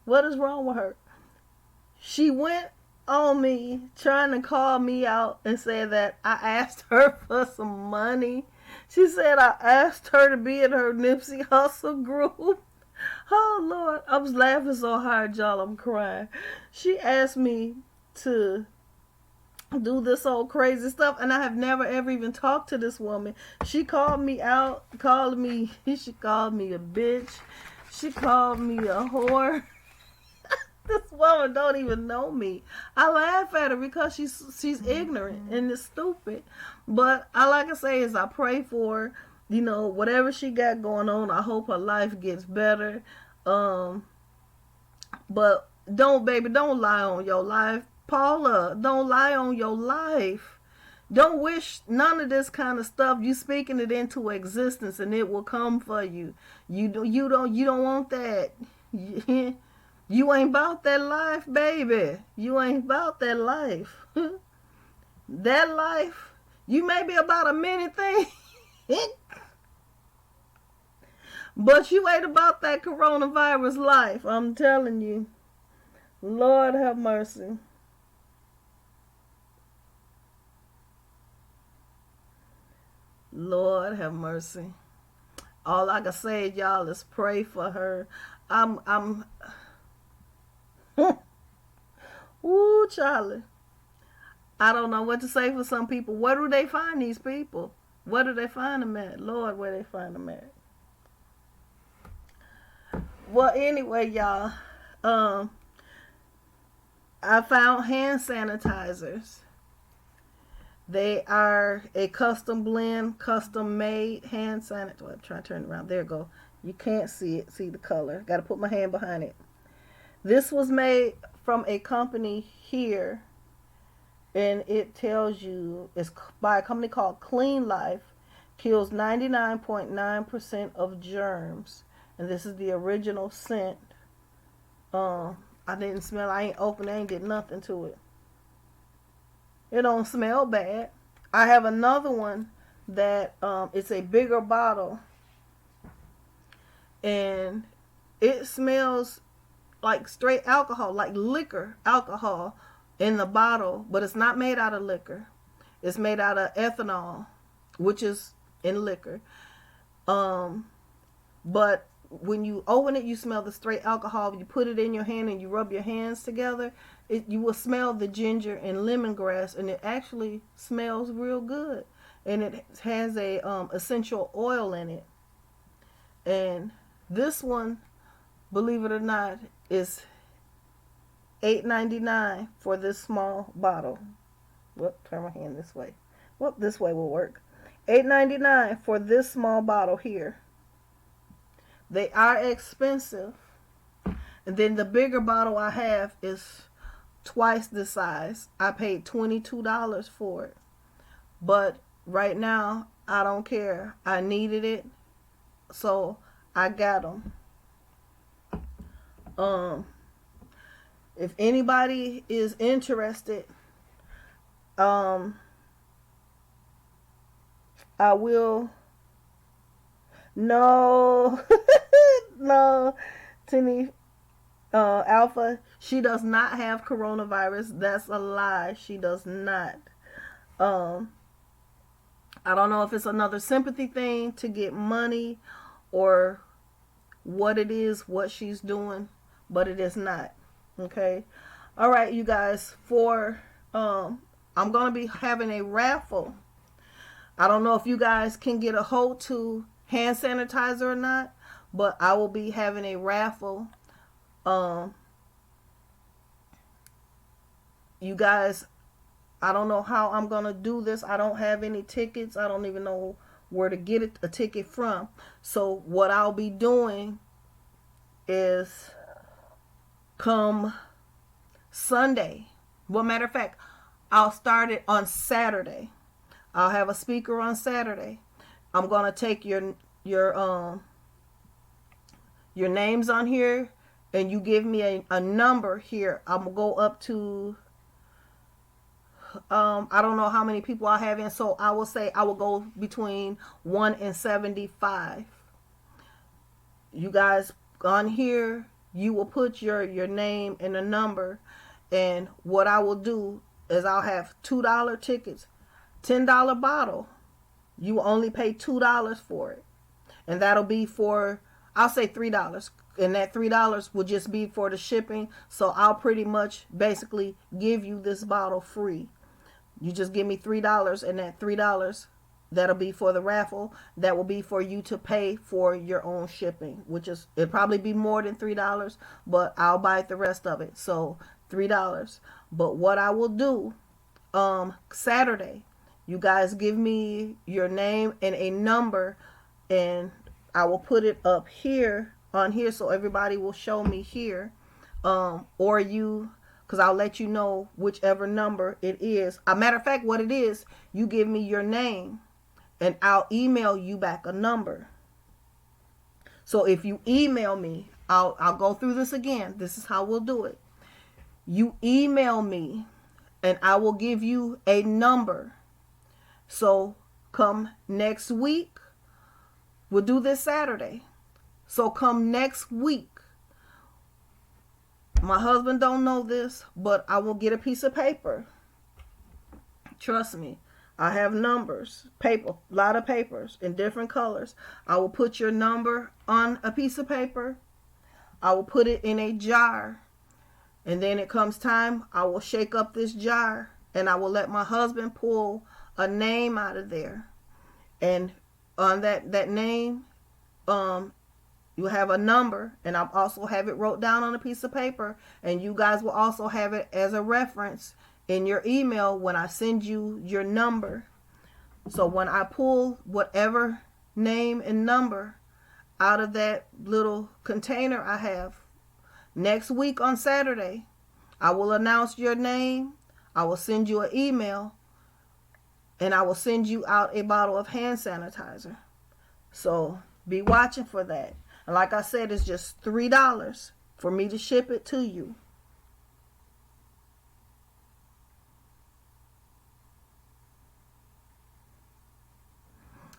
[SPEAKER 1] What is wrong with her? She went on me trying to call me out and say that I asked her for some money. She said I asked her to be in her Nipsey Hussle group. Oh Lord, I was laughing so hard, y'all, I'm crying. She asked me to do this old crazy stuff, and I have never ever even talked to this woman. She called me out, she called me a bitch, she called me a whore. This woman don't even know me. I laugh at her because she's ignorant and it's stupid. But all I can say is I pray for her. You know, whatever she got going on, I hope her life gets better. But don't lie on your life. Paula, don't lie on your life. Don't wish none of this kind of stuff. You speaking it into existence and it will come for you. You don't want that. You ain't about that life, baby. You ain't about that life. That life, you may be about a minute thing. But you ain't about that coronavirus life. I'm telling you. Lord have mercy. Lord have mercy. All I can say, y'all, is pray for her. Ooh, Charlie. I don't know what to say for some people. Where do they find these people? Where do they find them at? Lord, where they find them at? Well, anyway, y'all, I found hand sanitizers. They are a custom blend, custom made hand sanitizer. I'm trying to turn it around. There you go. You can't see it. See the color. Got to put my hand behind it. This was made from a company here, and it tells you it's by a company called Clean Life. Kills 99.9% of germs. And this is the original scent. I didn't smell. I ain't opened. I ain't did nothing to it. It don't smell bad. I have another one that it's a bigger bottle, and it smells like straight alcohol, like liquor alcohol in the bottle, but it's not made out of liquor. It's made out of ethanol, which is in liquor. But when you open it, you smell the straight alcohol. You put it in your hand and you rub your hands together, you will smell the ginger and lemongrass, and it actually smells real good. And it has a essential oil in it. And this one, believe it or not, is $8.99 for this small bottle. Whoop, turn my hand this way. Well, this way will work. $8.99 for this small bottle here. They are expensive. And then the bigger bottle I have is twice the size. I paid $22 for it. But right now, I don't care. I needed it, so I got them. If anybody is interested, I will. No, no, Tini, Alpha. She does not have coronavirus. That's a lie. She does not. Um, I don't know if it's another sympathy thing to get money or what it is, what she's doing, but it is not. Okay. All right, you guys. I'm gonna be having a raffle. I don't know if you guys can get a hold to hand sanitizer or not, but I will be having a raffle. You guys, I don't know how I'm gonna do this. I don't have any tickets. I don't even know where to get a ticket from. So what I'll be doing is come Sunday. Well, matter of fact, I'll start it on Saturday. I'll have a speaker on Saturday. I'm gonna take your names on here, and you give me a number here. I'm gonna go up to I don't know how many people I have in, so I will say I will go between 1 and 75. You guys on here, you will put your name and a number, and what I will do is I'll have $2 tickets, $10 bottle. You will only pay $2 for it, and that'll be for, I'll say $3, and that $3 will just be for the shipping. So I'll pretty much basically give you this bottle free. You just give me $3, and that $3 that'll be for the raffle. That will be for you to pay for your own shipping, which is, it'll probably be more than $3, but I'll buy the rest of it. So $3. But what I will do, Saturday, you guys give me your name and a number, and I will put it up here on here so everybody will show me here. Or you, because I'll let you know whichever number it is. A matter of fact, what it is, you give me your name and I'll email you back a number. So if you email me, I'll go through this again. This is how we'll do it. You email me and I will give you a number. So come next week, we'll do this Saturday. So come next week, my husband don't know this, but I will get a piece of paper. Trust me, I have numbers, paper, a lot of papers in different colors. I will put your number on a piece of paper. I will put it in a jar. And then it comes time, I will shake up this jar and I will let my husband pull a name out of there. And on that name, you have a number, and I'll also have it wrote down on a piece of paper, and you guys will also have it as a reference in your email when I send you your number. So when I pull whatever name and number out of that little container I have, next week on Saturday, I will announce your name, I will send you an email, and I will send you out a bottle of hand sanitizer. So be watching for that. And like I said, it's just $3 for me to ship it to you.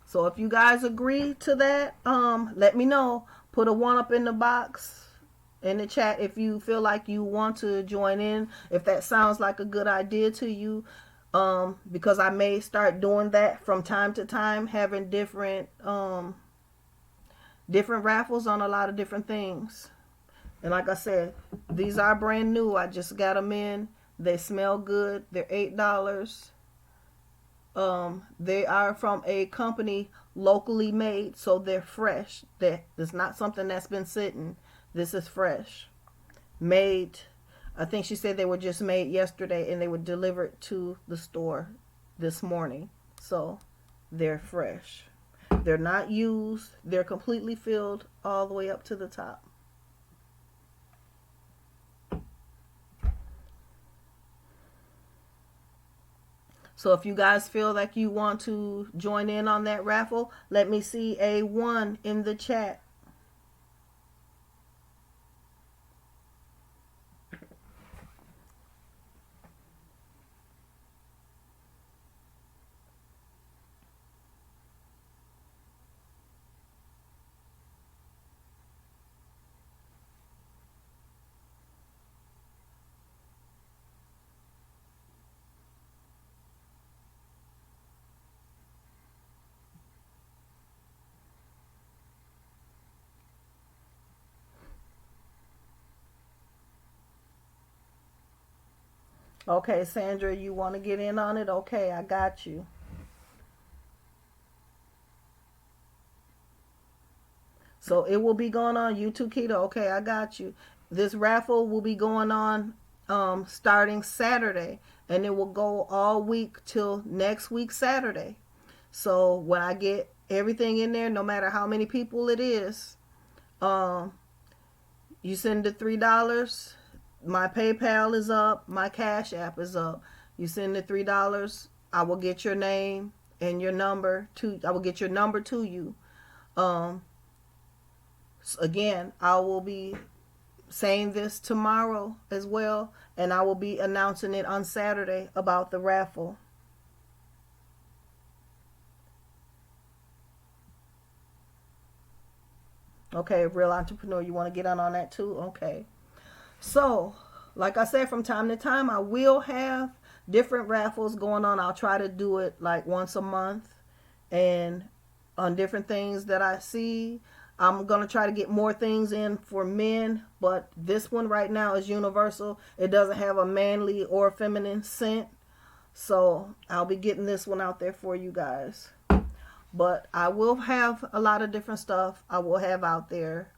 [SPEAKER 1] So if you guys agree to that, let me know. Put a 1 up in the box in the chat if you feel like you want to join in, if that sounds like a good idea to you. Because I may start doing that from time to time, having different raffles on a lot of different things. And like I said, these are brand new. I just got them in. They smell good. They're $8. They are from a company locally made, so they're fresh. It's not something that's been sitting. This is fresh. Made, I think she said they were just made yesterday and they were delivered to the store this morning. So they're fresh. They're not used. They're completely filled all the way up to the top. So if you guys feel like you want to join in on that raffle, let me see a 1 in the chat. Okay, Sandra, you want to get in on it? Okay, I got you. So it will be going on. You too, Keto. Okay, I got you. This raffle will be going on starting Saturday, and it will go all week till next week Saturday. So when I get everything in there, no matter how many people it is, you send the $3. My PayPal is up. My Cash App is up. You send the $3. I will get your name and your number to. I will get your number to you. Again, I will be saying this tomorrow as well, and I will be announcing it on Saturday about the raffle. Okay, Real Entrepreneur, you want to get on that too? Okay. So, like I said, from time to time, I will have different raffles going on. I'll try to do it like once a month and on different things that I see. I'm going to try to get more things in for men, but this one right now is universal. It doesn't have a manly or feminine scent. So I'll be getting this one out there for you guys. But I will have a lot of different stuff I will have out there.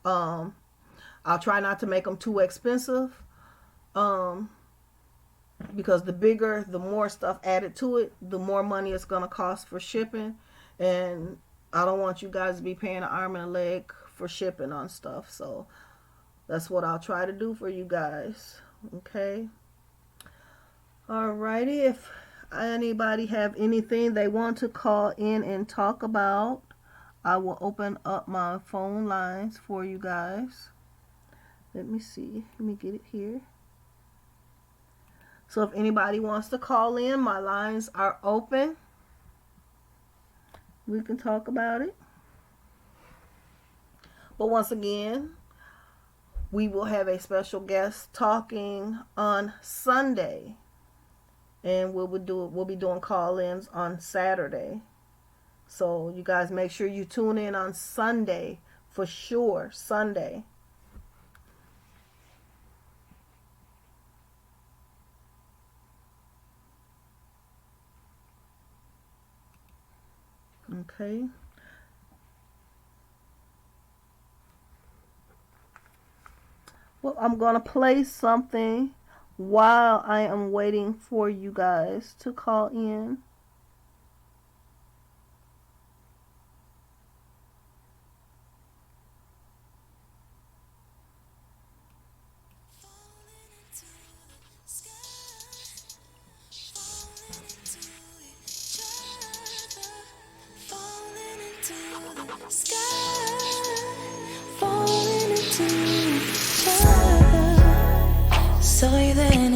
[SPEAKER 1] I'll try not to make them too expensive. Because the more stuff added to it, the more money it's going to cost for shipping. And I don't want you guys to be paying an arm and a leg for shipping on stuff. So that's what I'll try to do for you guys. Okay. Alrighty. If anybody have anything they want to call in and talk about, I will open up my phone lines for you guys. Let me see. Let me get it here. So if anybody wants to call in, my lines are open. We can talk about it. But once again, we will have a special guest talking on Sunday. And we'll be doing call-ins on Saturday. So you guys make sure you tune in on Sunday for sure. Sunday. Okay. Well, I'm going to play something while I am waiting for you guys to call in.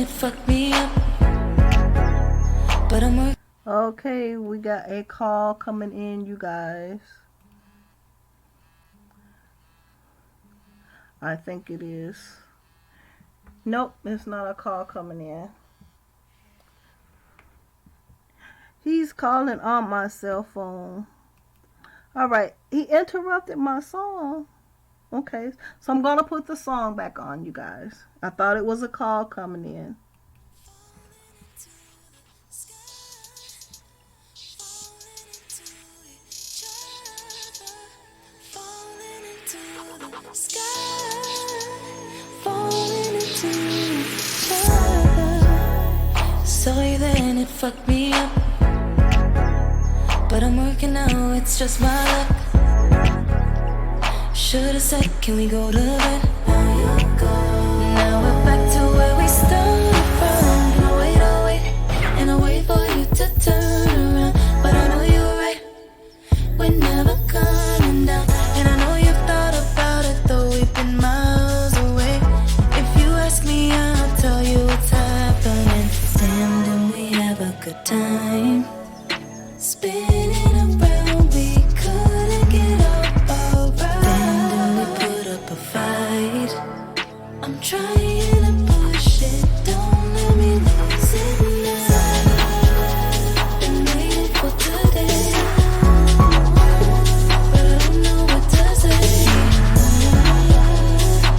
[SPEAKER 2] Fuck me up, but I'm
[SPEAKER 1] okay. We got a call coming in, you guys. I think it is. Nope, it's not a call coming in. He's calling on my cell phone. All right, he interrupted my song. Okay, so I'm gonna put the song back on, you guys. I thought it was a call coming in.
[SPEAKER 2] Saw you then, it fucked me up, but I'm working now, it's just my luck. Should've said, can we go to bed? Now we're back to where we started from. And I wait for you to turn right. I'm trying to push it, don't let me lose it now. Been waiting for today, but I don't know what to say.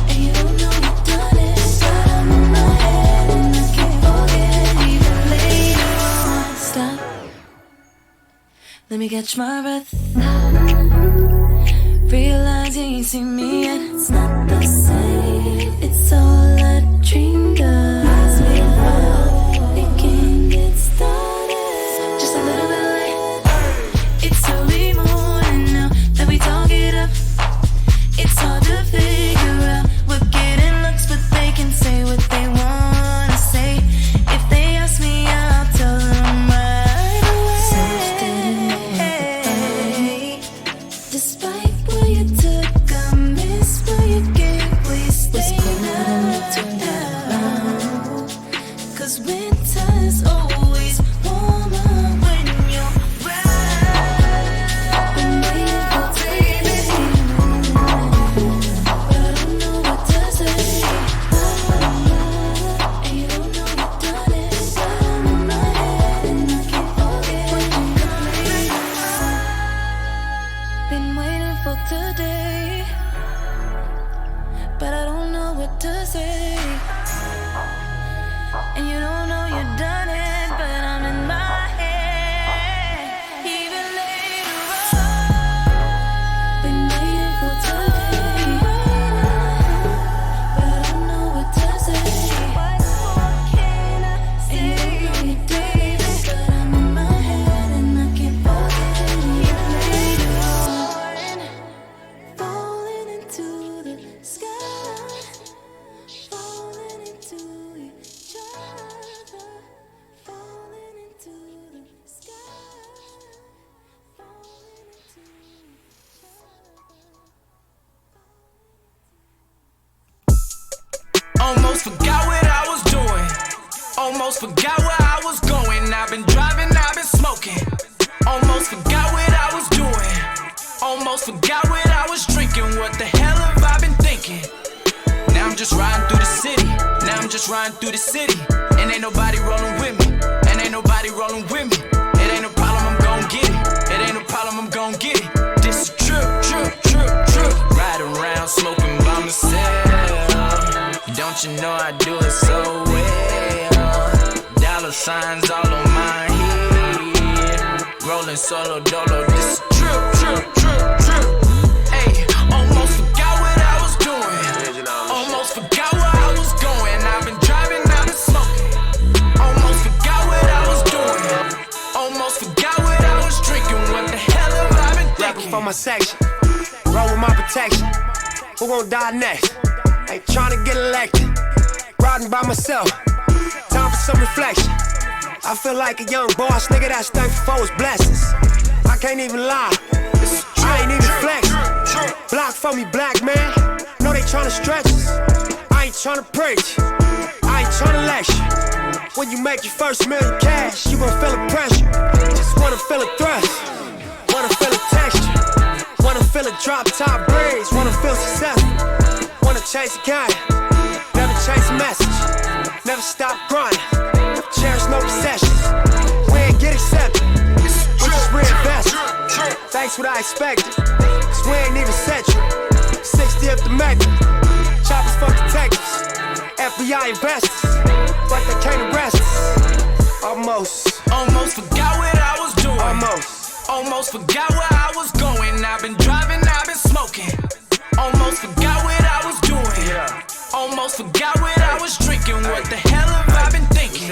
[SPEAKER 2] And you don't know you've done it, but I'm in my head and I can't forget. Even later on, stop. Let me catch my breath. Realize you ain't seen me yet. It's not the same. It's all I dreamed of. It can't get started. Just a little bit late. It's early morning now that we talk it up. It's hard to figure out. We're getting looks, but they can say what they wanna say. If they ask me, I'll tell them right away. Despite what you took, I miss what you gave. Will you stay now? 'Cause winter's always warmer when you're right. Been waiting for baby, but I don't know what to say. And you don't know you've done it, but I'm in my head and I can't forget. Been waiting for today, but I don't know what to say. And you don't know you've done it, but I'm in my head. Even later on, been waiting for today, but I don't know what to say. What more can I say? And you know you did it, but I'm in my head and I can't forget. Even later on, falling into the sky, falling into each other, falling into the sky, falling into each other.
[SPEAKER 3] Almost forgot what I was doing. Almost forgot where I was going. I've been driving, I've been smoking. Almost forgot what I was doing. Almost forgot what I was drinking. What the hell have I been thinking? Now I'm just riding through the city. Now I'm just riding through the city. And ain't nobody rolling with me. And ain't nobody rolling with me. It ain't no problem, I'm gon' get it. It ain't no problem, I'm gon' get it. This is trip, trip, trip, trip. Riding around smoking by myself. Don't you know I do it so well? Dollar signs all on my head. Rolling solo dolo. This is trip, trip, trip, trip. Hey, almost forgot what I was doing. Almost forgot where I was going. I've been driving, I've been smoking. Almost forgot what I was doing. Almost forgot what I was drinking. What the hell have I been
[SPEAKER 4] Rapping
[SPEAKER 3] thinking?
[SPEAKER 4] for my section, roll with my protection. Who gon' die next? Ain't tryna get elected. Riding by myself, time for some reflection. I feel like a young boss, nigga that's thankful for his blessings. I can't even lie, I ain't even flexing. Block for me, black man. Know they tryna stretch us. I ain't tryna preach, I ain't tryna lecture. When you make your first million cash, you gon' feel the pressure. Just wanna feel a thrust, wanna feel a texture. Wanna feel a drop top breeze, wanna feel successful. Wanna chase a kind, never chase a message. Never stop grinding, cherish no possessions. We ain't get accepted, we just reinvest. Thanks what I expected, cause we ain't even set you. 60th the Mecca, choppers for detectives. FBI investors, but they can't arrest us.
[SPEAKER 3] Almost forgot what I was doing. Almost forgot where I was going. I've been driving, I've been smoking. Almost forgot what I was doing. Almost forgot what I was drinking. What the hell have I been thinking?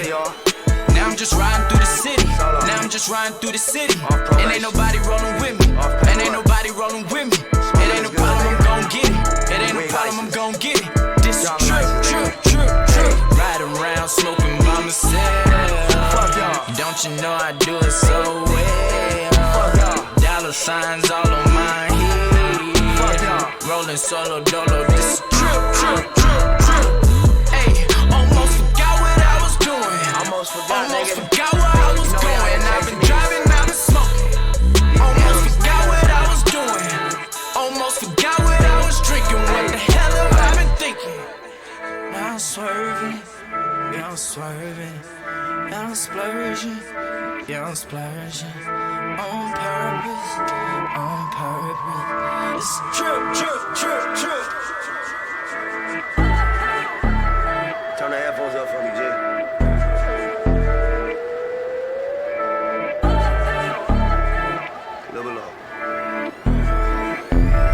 [SPEAKER 3] Now I'm just riding through the city. Now I'm just riding through the city. And ain't nobody rolling with me. And ain't nobody rolling with me. It ain't no problem, I'm gon' get it. It ain't no problem, I'm gon' get it. This is trip, trip, trip, trip. Riding around smoking by myself. Don't you know I do it so well? Dollar signs all on my head. Rolling solo dolo. This is trip, trip, trip, trip. Hey, almost forgot what I was doing. Almost forgot where I was going. I've been driving, I've been smoking. Almost forgot what I was doing. Almost forgot what I was drinking. What the hell have I been thinking? I'm swerving, yeah, I'm swerving, yeah, I'm splurging, yeah, I'm splurging. On purpose, on purpose. It's true.
[SPEAKER 4] Turn the headphones up for me, G. A little low.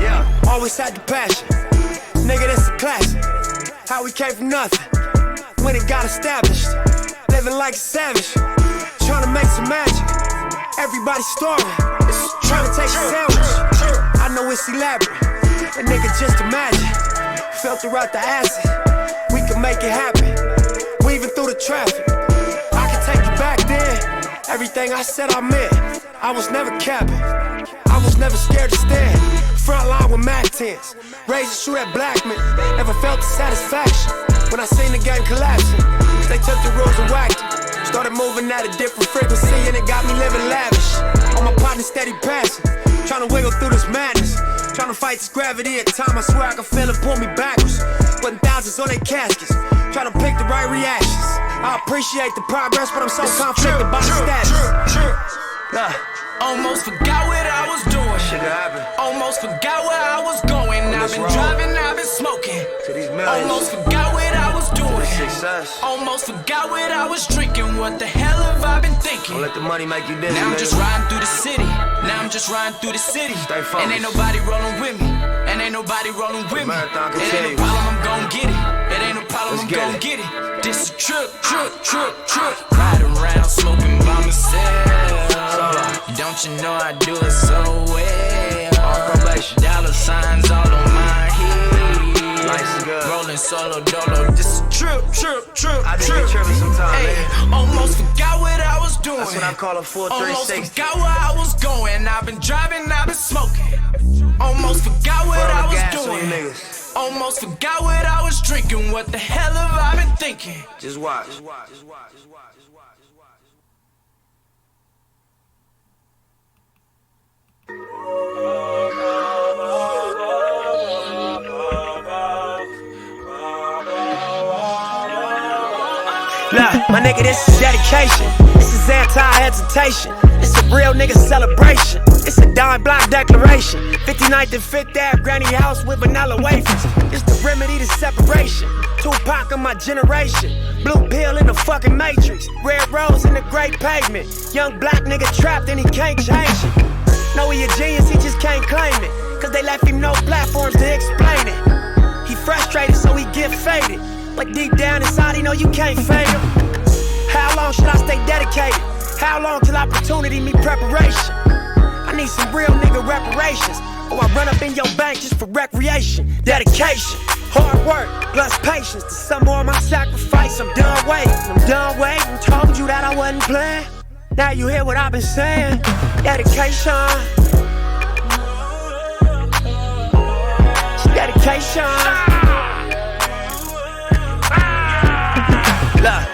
[SPEAKER 4] Yeah, always had the passion. Nigga, that's a classic. How we came from nothing, when it got established. Living like a savage, trying to make some magic. Everybody's starving, trying to take a sandwich. I know it's elaborate, a nigga just imagine. Filter out the acid, we can make it happen. Weaving through the traffic, I can take you back then. Everything I said I meant, I was never capping. I was never scared to stand. Front line with Mac 10s, raised to shoot at black men. Never felt the satisfaction when I seen the game collapsing. They took the rules and whacked it. Started moving at a different frequency and it got me living lavish. On my partner steady passing, trying to wiggle through this madness. Trying to fight this gravity at time, I swear I can feel it pull me backwards. Putting thousands on their caskets, trying to pick the right reactions. I appreciate the progress, but I'm so conflicted by the status.
[SPEAKER 3] Almost forgot what I was doing. Almost forgot where I was going. I've been driving, I've been smoking. Almost forgot what I was doing. Almost forgot what I was drinking. What the hell have I been thinking?
[SPEAKER 4] Don't let the money make you dizzy.
[SPEAKER 3] Now I'm just riding through the city. And ain't nobody rolling with me. It ain't no problem, I'm gon' get it. It ain't no problem, I'm gon' get it. This a trip. Riding around smoking by myself. Don't you know I do it so well? Dollar signs all on my head.
[SPEAKER 4] Nice and good.
[SPEAKER 3] Rolling solo dolo. This a trip.
[SPEAKER 4] I just be tripping sometimes, man.
[SPEAKER 3] Almost forgot what I was doing.
[SPEAKER 4] That's what I call a full 360.
[SPEAKER 3] Almost forgot where I was going. I've been driving, I've been smoking. Almost forgot what I was doing. Almost forgot what I was drinking. What the hell have I been thinking?
[SPEAKER 4] Just watch. Look, my nigga, this is dedication. This is anti-hesitation. It's a real nigga celebration. It's a dime block declaration. 59th and 5th Ave, granny house with vanilla wafers. It's the remedy to separation. Tupac of my generation. Blue pill in the fucking matrix. Red rose in the great pavement. Young black nigga trapped and he can't change it. Know he a genius, he just can't claim it. Cause they left him no platforms to explain it. He frustrated so he get faded. But deep down inside he know you can't fade him. How long should I stay dedicated? How long till opportunity meet preparation? I need some real nigga reparations. Or I run up in your bank just for recreation. Dedication, hard work, plus patience. To some more of my sacrifice, I'm done waiting. Told you that I wasn't playing. Now you hear what I've been saying. Dedication. Dedication. Look.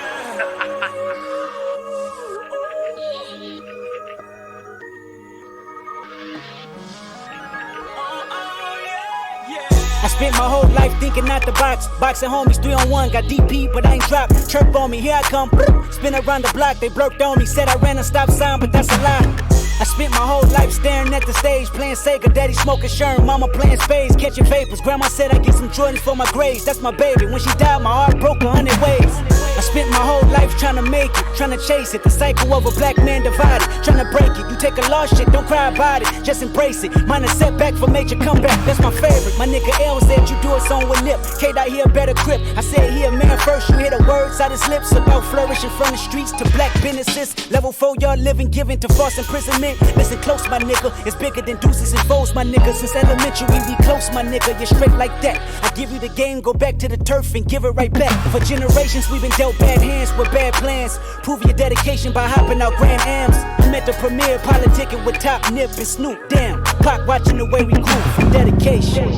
[SPEAKER 5] I spent my whole life thinking out the box. Boxing homies 3-on-1, got DP, but I ain't dropped. Chirp on me, here I come. Spin around the block, they blurked on me. Said I ran a stop sign, but that's a lie. I spent my whole life staring at the stage, playing Sega, daddy smoking Sherm, mama playing spades, catching vapors. Grandma said I get some Jordans for my grades, that's my baby. When she died, my heart broke 100 ways. I spent my whole life trying to make it, trying to chase it. The cycle of a black man divided, trying to break it. You take a lost shit, don't cry about it, just embrace it. Mine a setback for major comeback, that's my favorite. My nigga L said you do it song with Nip. K-Dot here better grip. I said he a man first, you hear the words out his lips about flourishing from the streets to black businesses. Level 4 y'all living, giving to false imprisonment. Listen close, my nigga, it's bigger than deuces and foes, my nigga. Since elementary, we close, my nigga, you're straight like that. I give you the game, go back to the turf and give it right back. For generations, we've been dealt bad hands with bad plans. Prove your dedication by hopping out Grand Ams. I'm at the premiere, politicking with Top Nip and Snoop. Damn, clock watching the way we groove from dedication.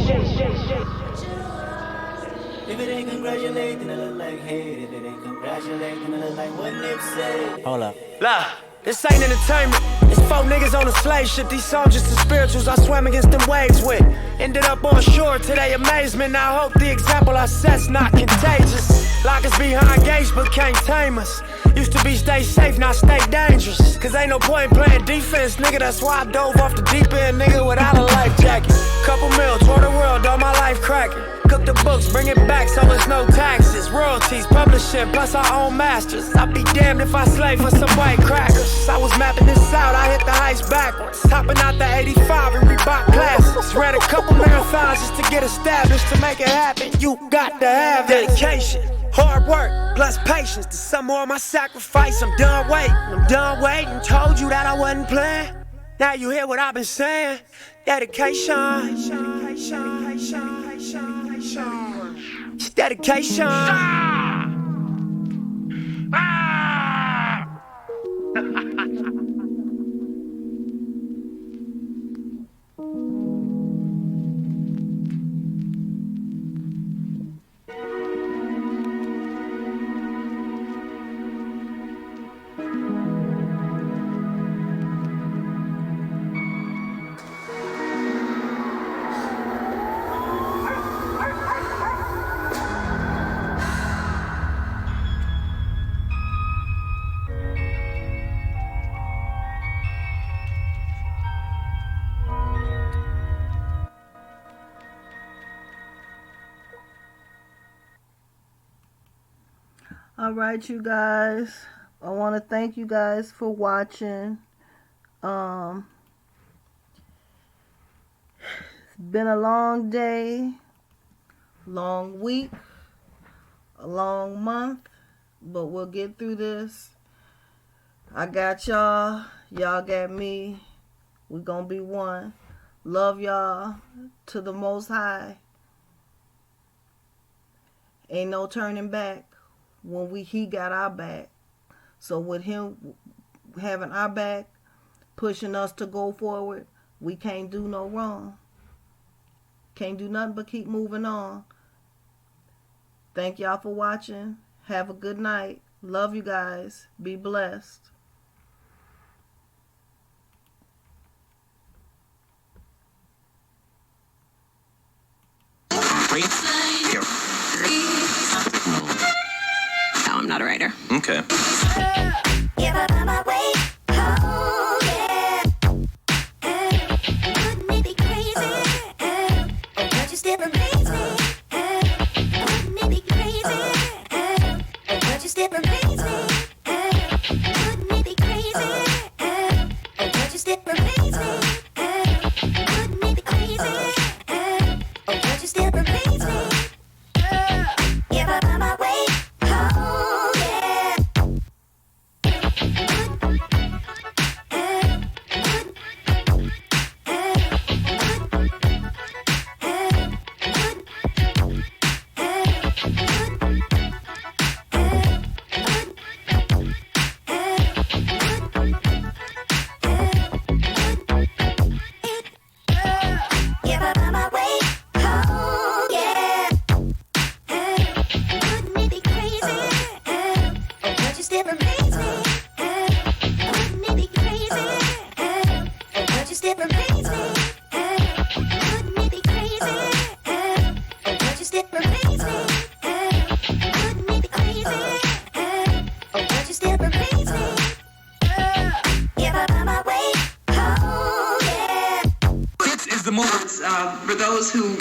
[SPEAKER 6] If it ain't congratulate, then it look like hate. If it ain't congratulate, then it look like what Nip said.
[SPEAKER 5] Hold up.
[SPEAKER 4] Look, this ain't entertainment, it's 4 niggas on a slave ship, these soldiers and spirituals I swam against them waves with. Ended up on shore to their amazement. I hope the example I set's not contagious. Lock us behind gates but can't tame us. Used to be stay safe, now stay dangerous. Cause ain't no point playing defense, nigga. That's why I dove off the deep end, nigga, without a life jacket. Couple mil, tour the world, all my life cracking. Cook the books, bring it back so there's no taxes. Royalties, publishing, plus our own masters. I'd be damned if I slave for some white crackers. I was mapping this out, I hit the heights backwards. Hopping out the 85 and Reebok classics. Ran a couple marathons just to get established. To make it happen, you got to have dedication. Hard work, plus patience. To some more of my sacrifice, I'm done waiting. Told you that I wasn't playing. Now you hear what I've been saying. Dedication. It's dedication.
[SPEAKER 1] All right, you guys. I want to thank you guys for watching. It's been a long day, long week, a long month, but we'll get through this. I got y'all. Y'all got me. We're going to be one. Love y'all to the Most High. Ain't no turning back. When he got our back. So with him having our back, pushing us to go forward, we can't do no wrong. Can't do nothing but keep moving on. Thank y'all for watching. Have a good night. Love you guys. Be blessed.
[SPEAKER 7] No, I'm not a writer.
[SPEAKER 8] Okay.
[SPEAKER 2] Give up on my way home, yeah. Wouldn't it be crazy? Oh, but you still amaze me. Wouldn't it be crazy? Oh, but you still amaze me. Wouldn't it be crazy? Oh, but you still amaze me. Wouldn't it be crazy? Oh, but you still amaze me. Give up on my way home, yeah. Give up on my way home, yeah. Wouldn't it be crazy? Oh, but you still amaze me. Wouldn't it be crazy? Oh, but you still amaze me. Wouldn't it be crazy? Oh, but you still amaze me. Wouldn't it be crazy? Oh, but you still amaze me. Give up on my way home, yeah.
[SPEAKER 7] This is the move. For those who